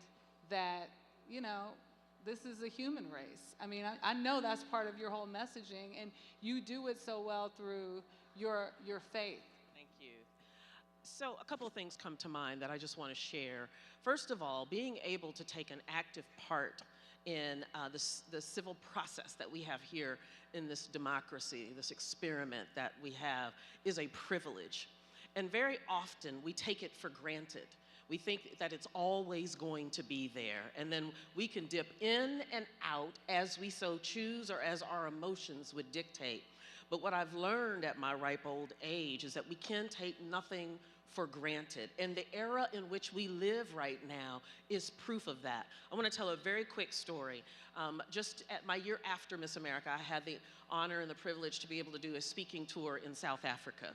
that, this is a human race? I mean, I know that's part of your whole messaging, and you do it so well through your faith. Thank you. So a couple of things come to mind that I just want to share. First of all, being able to take an active part in the civil process that we have here in this democracy, this experiment that we have, is a privilege. And very often we take it for granted. We think that it's always going to be there, and then we can dip in and out as we so choose or as our emotions would dictate. But what I've learned at my ripe old age is that we can take nothing for granted. And the era in which we live right now is proof of that. I want to tell a very quick story. Just at my year after Miss America, I had the honor and the privilege to be able to do a speaking tour in South Africa.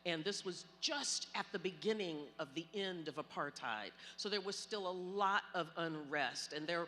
And this was just at the beginning of the end of apartheid. So there was still a lot of unrest, and there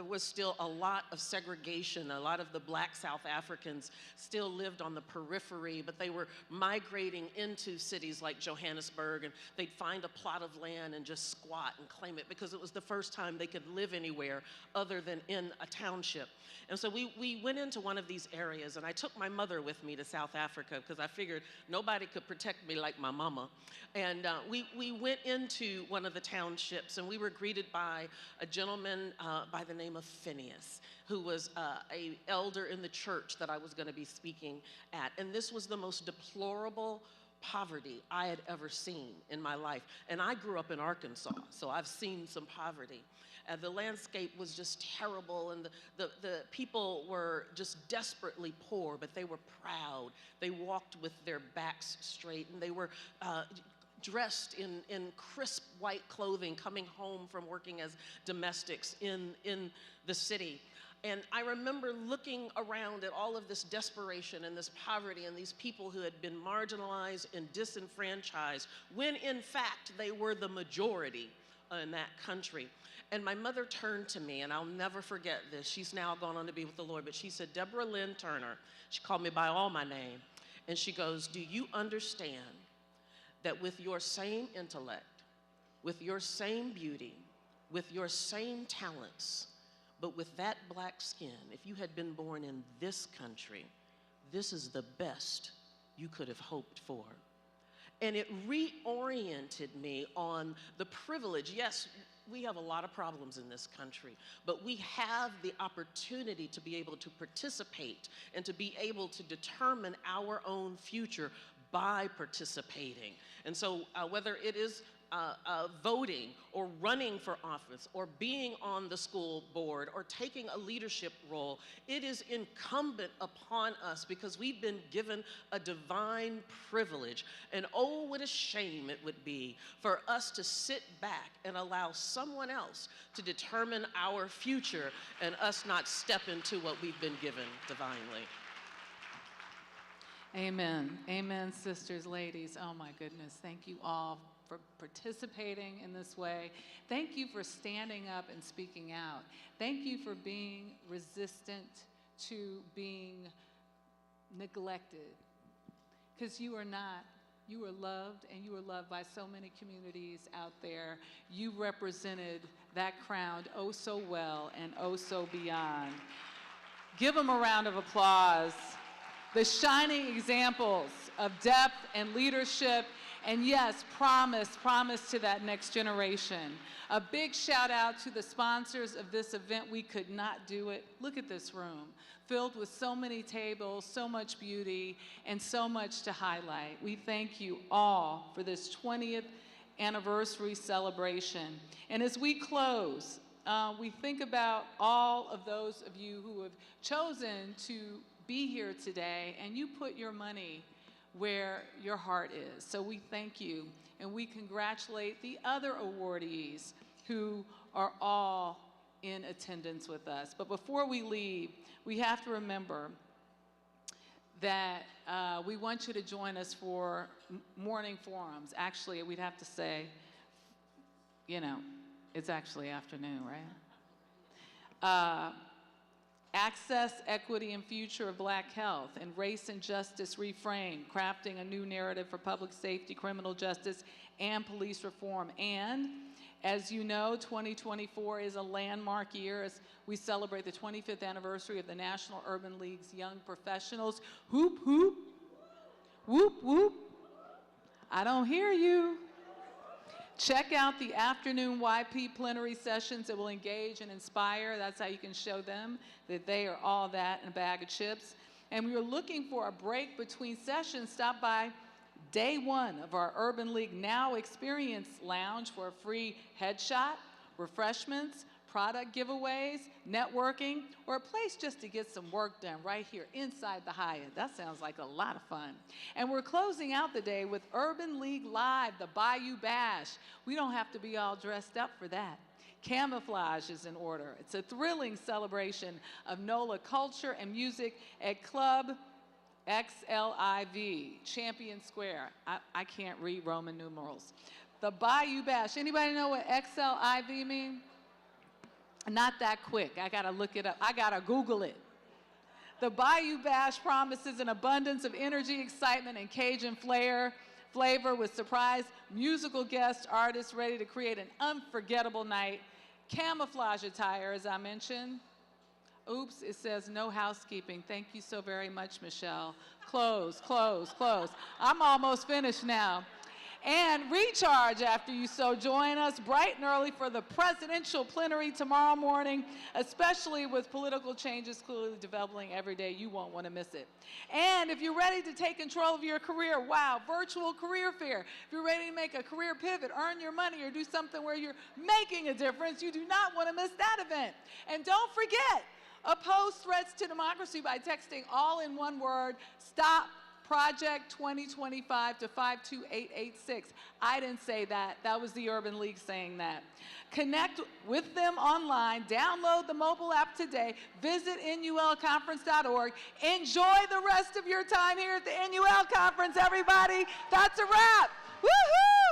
was still a lot of segregation. A lot of the Black South Africans still lived on the periphery, but they were migrating into cities like Johannesburg, and they'd find a plot of land and just squat and claim it because it was the first time they could live anywhere other than in a township. And so we went into one of these areas, and I took my mother with me to South Africa because I figured nobody could protect me like my mama. And we went into one of the townships, and we were greeted by a gentleman by the name of Phineas, who was an elder in the church that I was going to be speaking at. And this was the most deplorable poverty I had ever seen in my life. And I grew up in Arkansas, so I've seen some poverty. The landscape was just terrible, and the people were just desperately poor, but they were proud. They walked with their backs straight, and they were dressed in crisp white clothing, coming home from working as domestics in the city. And I remember looking around at all of this desperation and this poverty and these people who had been marginalized and disenfranchised, when in fact they were the majority in that country. And my mother turned to me, and I'll never forget this. She's now gone on to be with the Lord, but she said, "Deborah Lynn Turner," she called me by all my name, and she goes, "Do you understand that with your same intellect, with your same beauty, with your same talents, but with that black skin, if you had been born in this country, this is the best you could have hoped for?" And it reoriented me on the privilege. Yes, we have a lot of problems in this country, but we have the opportunity to be able to participate and to be able to determine our own future by participating. And so whether it is voting or running for office or being on the school board or taking a leadership role, it is incumbent upon us, because we've been given a divine privilege. And oh, what a shame it would be for us to sit back and allow someone else to determine our future and us not step into what we've been given divinely. Amen. Amen, sisters, ladies. Oh my goodness. Thank you all for participating in this way. Thank you for standing up and speaking out. Thank you for being resistant to being neglected. Because you are not. You are loved, and you are loved by so many communities out there. You represented that crown oh so well and oh so beyond. Give them a round of applause. The shining examples of depth and leadership, and yes, promise to that next generation. A big shout out to the sponsors of this event. We could not do it. Look at this room, filled with so many tables, so much beauty, and so much to highlight. We thank you all for this 20th anniversary celebration. And as we close, we think about all of those of you who have chosen to be here today, and you put your money where your heart is. So we thank you, and we congratulate the other awardees who are all in attendance with us. But before we leave, we have to remember that we want you to join us for morning forums. Actually, we'd have to say, you know, it's actually afternoon, right? Access, Equity, and Future of Black Health, and Race and Justice Reframed, crafting a new narrative for public safety, criminal justice, and police reform. And as you know, 2024 is a landmark year as we celebrate the 25th anniversary of the National Urban League's Young Professionals. Whoop, whoop, whoop, whoop. I don't hear you. Check out the afternoon YP plenary sessions that will engage and inspire. That's how you can show them that they are all that in a bag of chips. And we were looking for a break between sessions. Stop by day one of our Urban League Now Experience Lounge for a free headshot, refreshments, product giveaways, networking, or a place just to get some work done right here inside the Hyatt. That sounds like a lot of fun. And we're closing out the day with Urban League Live, the Bayou Bash. We don't have to be all dressed up for that. Camouflage is in order. It's a thrilling celebration of NOLA culture and music at Club XLIV, Champion Square. I can't read Roman numerals. The Bayou Bash. Anybody know what XLIV means? Not that quick. I gotta look it up. I gotta Google it. The Bayou Bash promises an abundance of energy, excitement, and Cajun flavor with surprise musical guest artists ready to create an unforgettable night. Camouflage attire, as I mentioned. Oops, it says no housekeeping. Thank you so very much, Michelle. Close, close, close. I'm almost finished now. And recharge after you so join us bright and early for the presidential plenary tomorrow morning, especially with political changes clearly developing every day. You won't want to miss it. And if you're ready to take control of your career, wow, virtual career fair. If you're ready to make a career pivot, earn your money, or do something where you're making a difference, you do not want to miss that event. And don't forget, oppose threats to democracy by texting all in one word, STOP Project 2025 to 52886. I didn't say that. That was the Urban League saying that. Connect with them online. Download the mobile app today. Visit NULconference.org. Enjoy the rest of your time here at the NUL Conference, everybody. That's a wrap. Woohoo!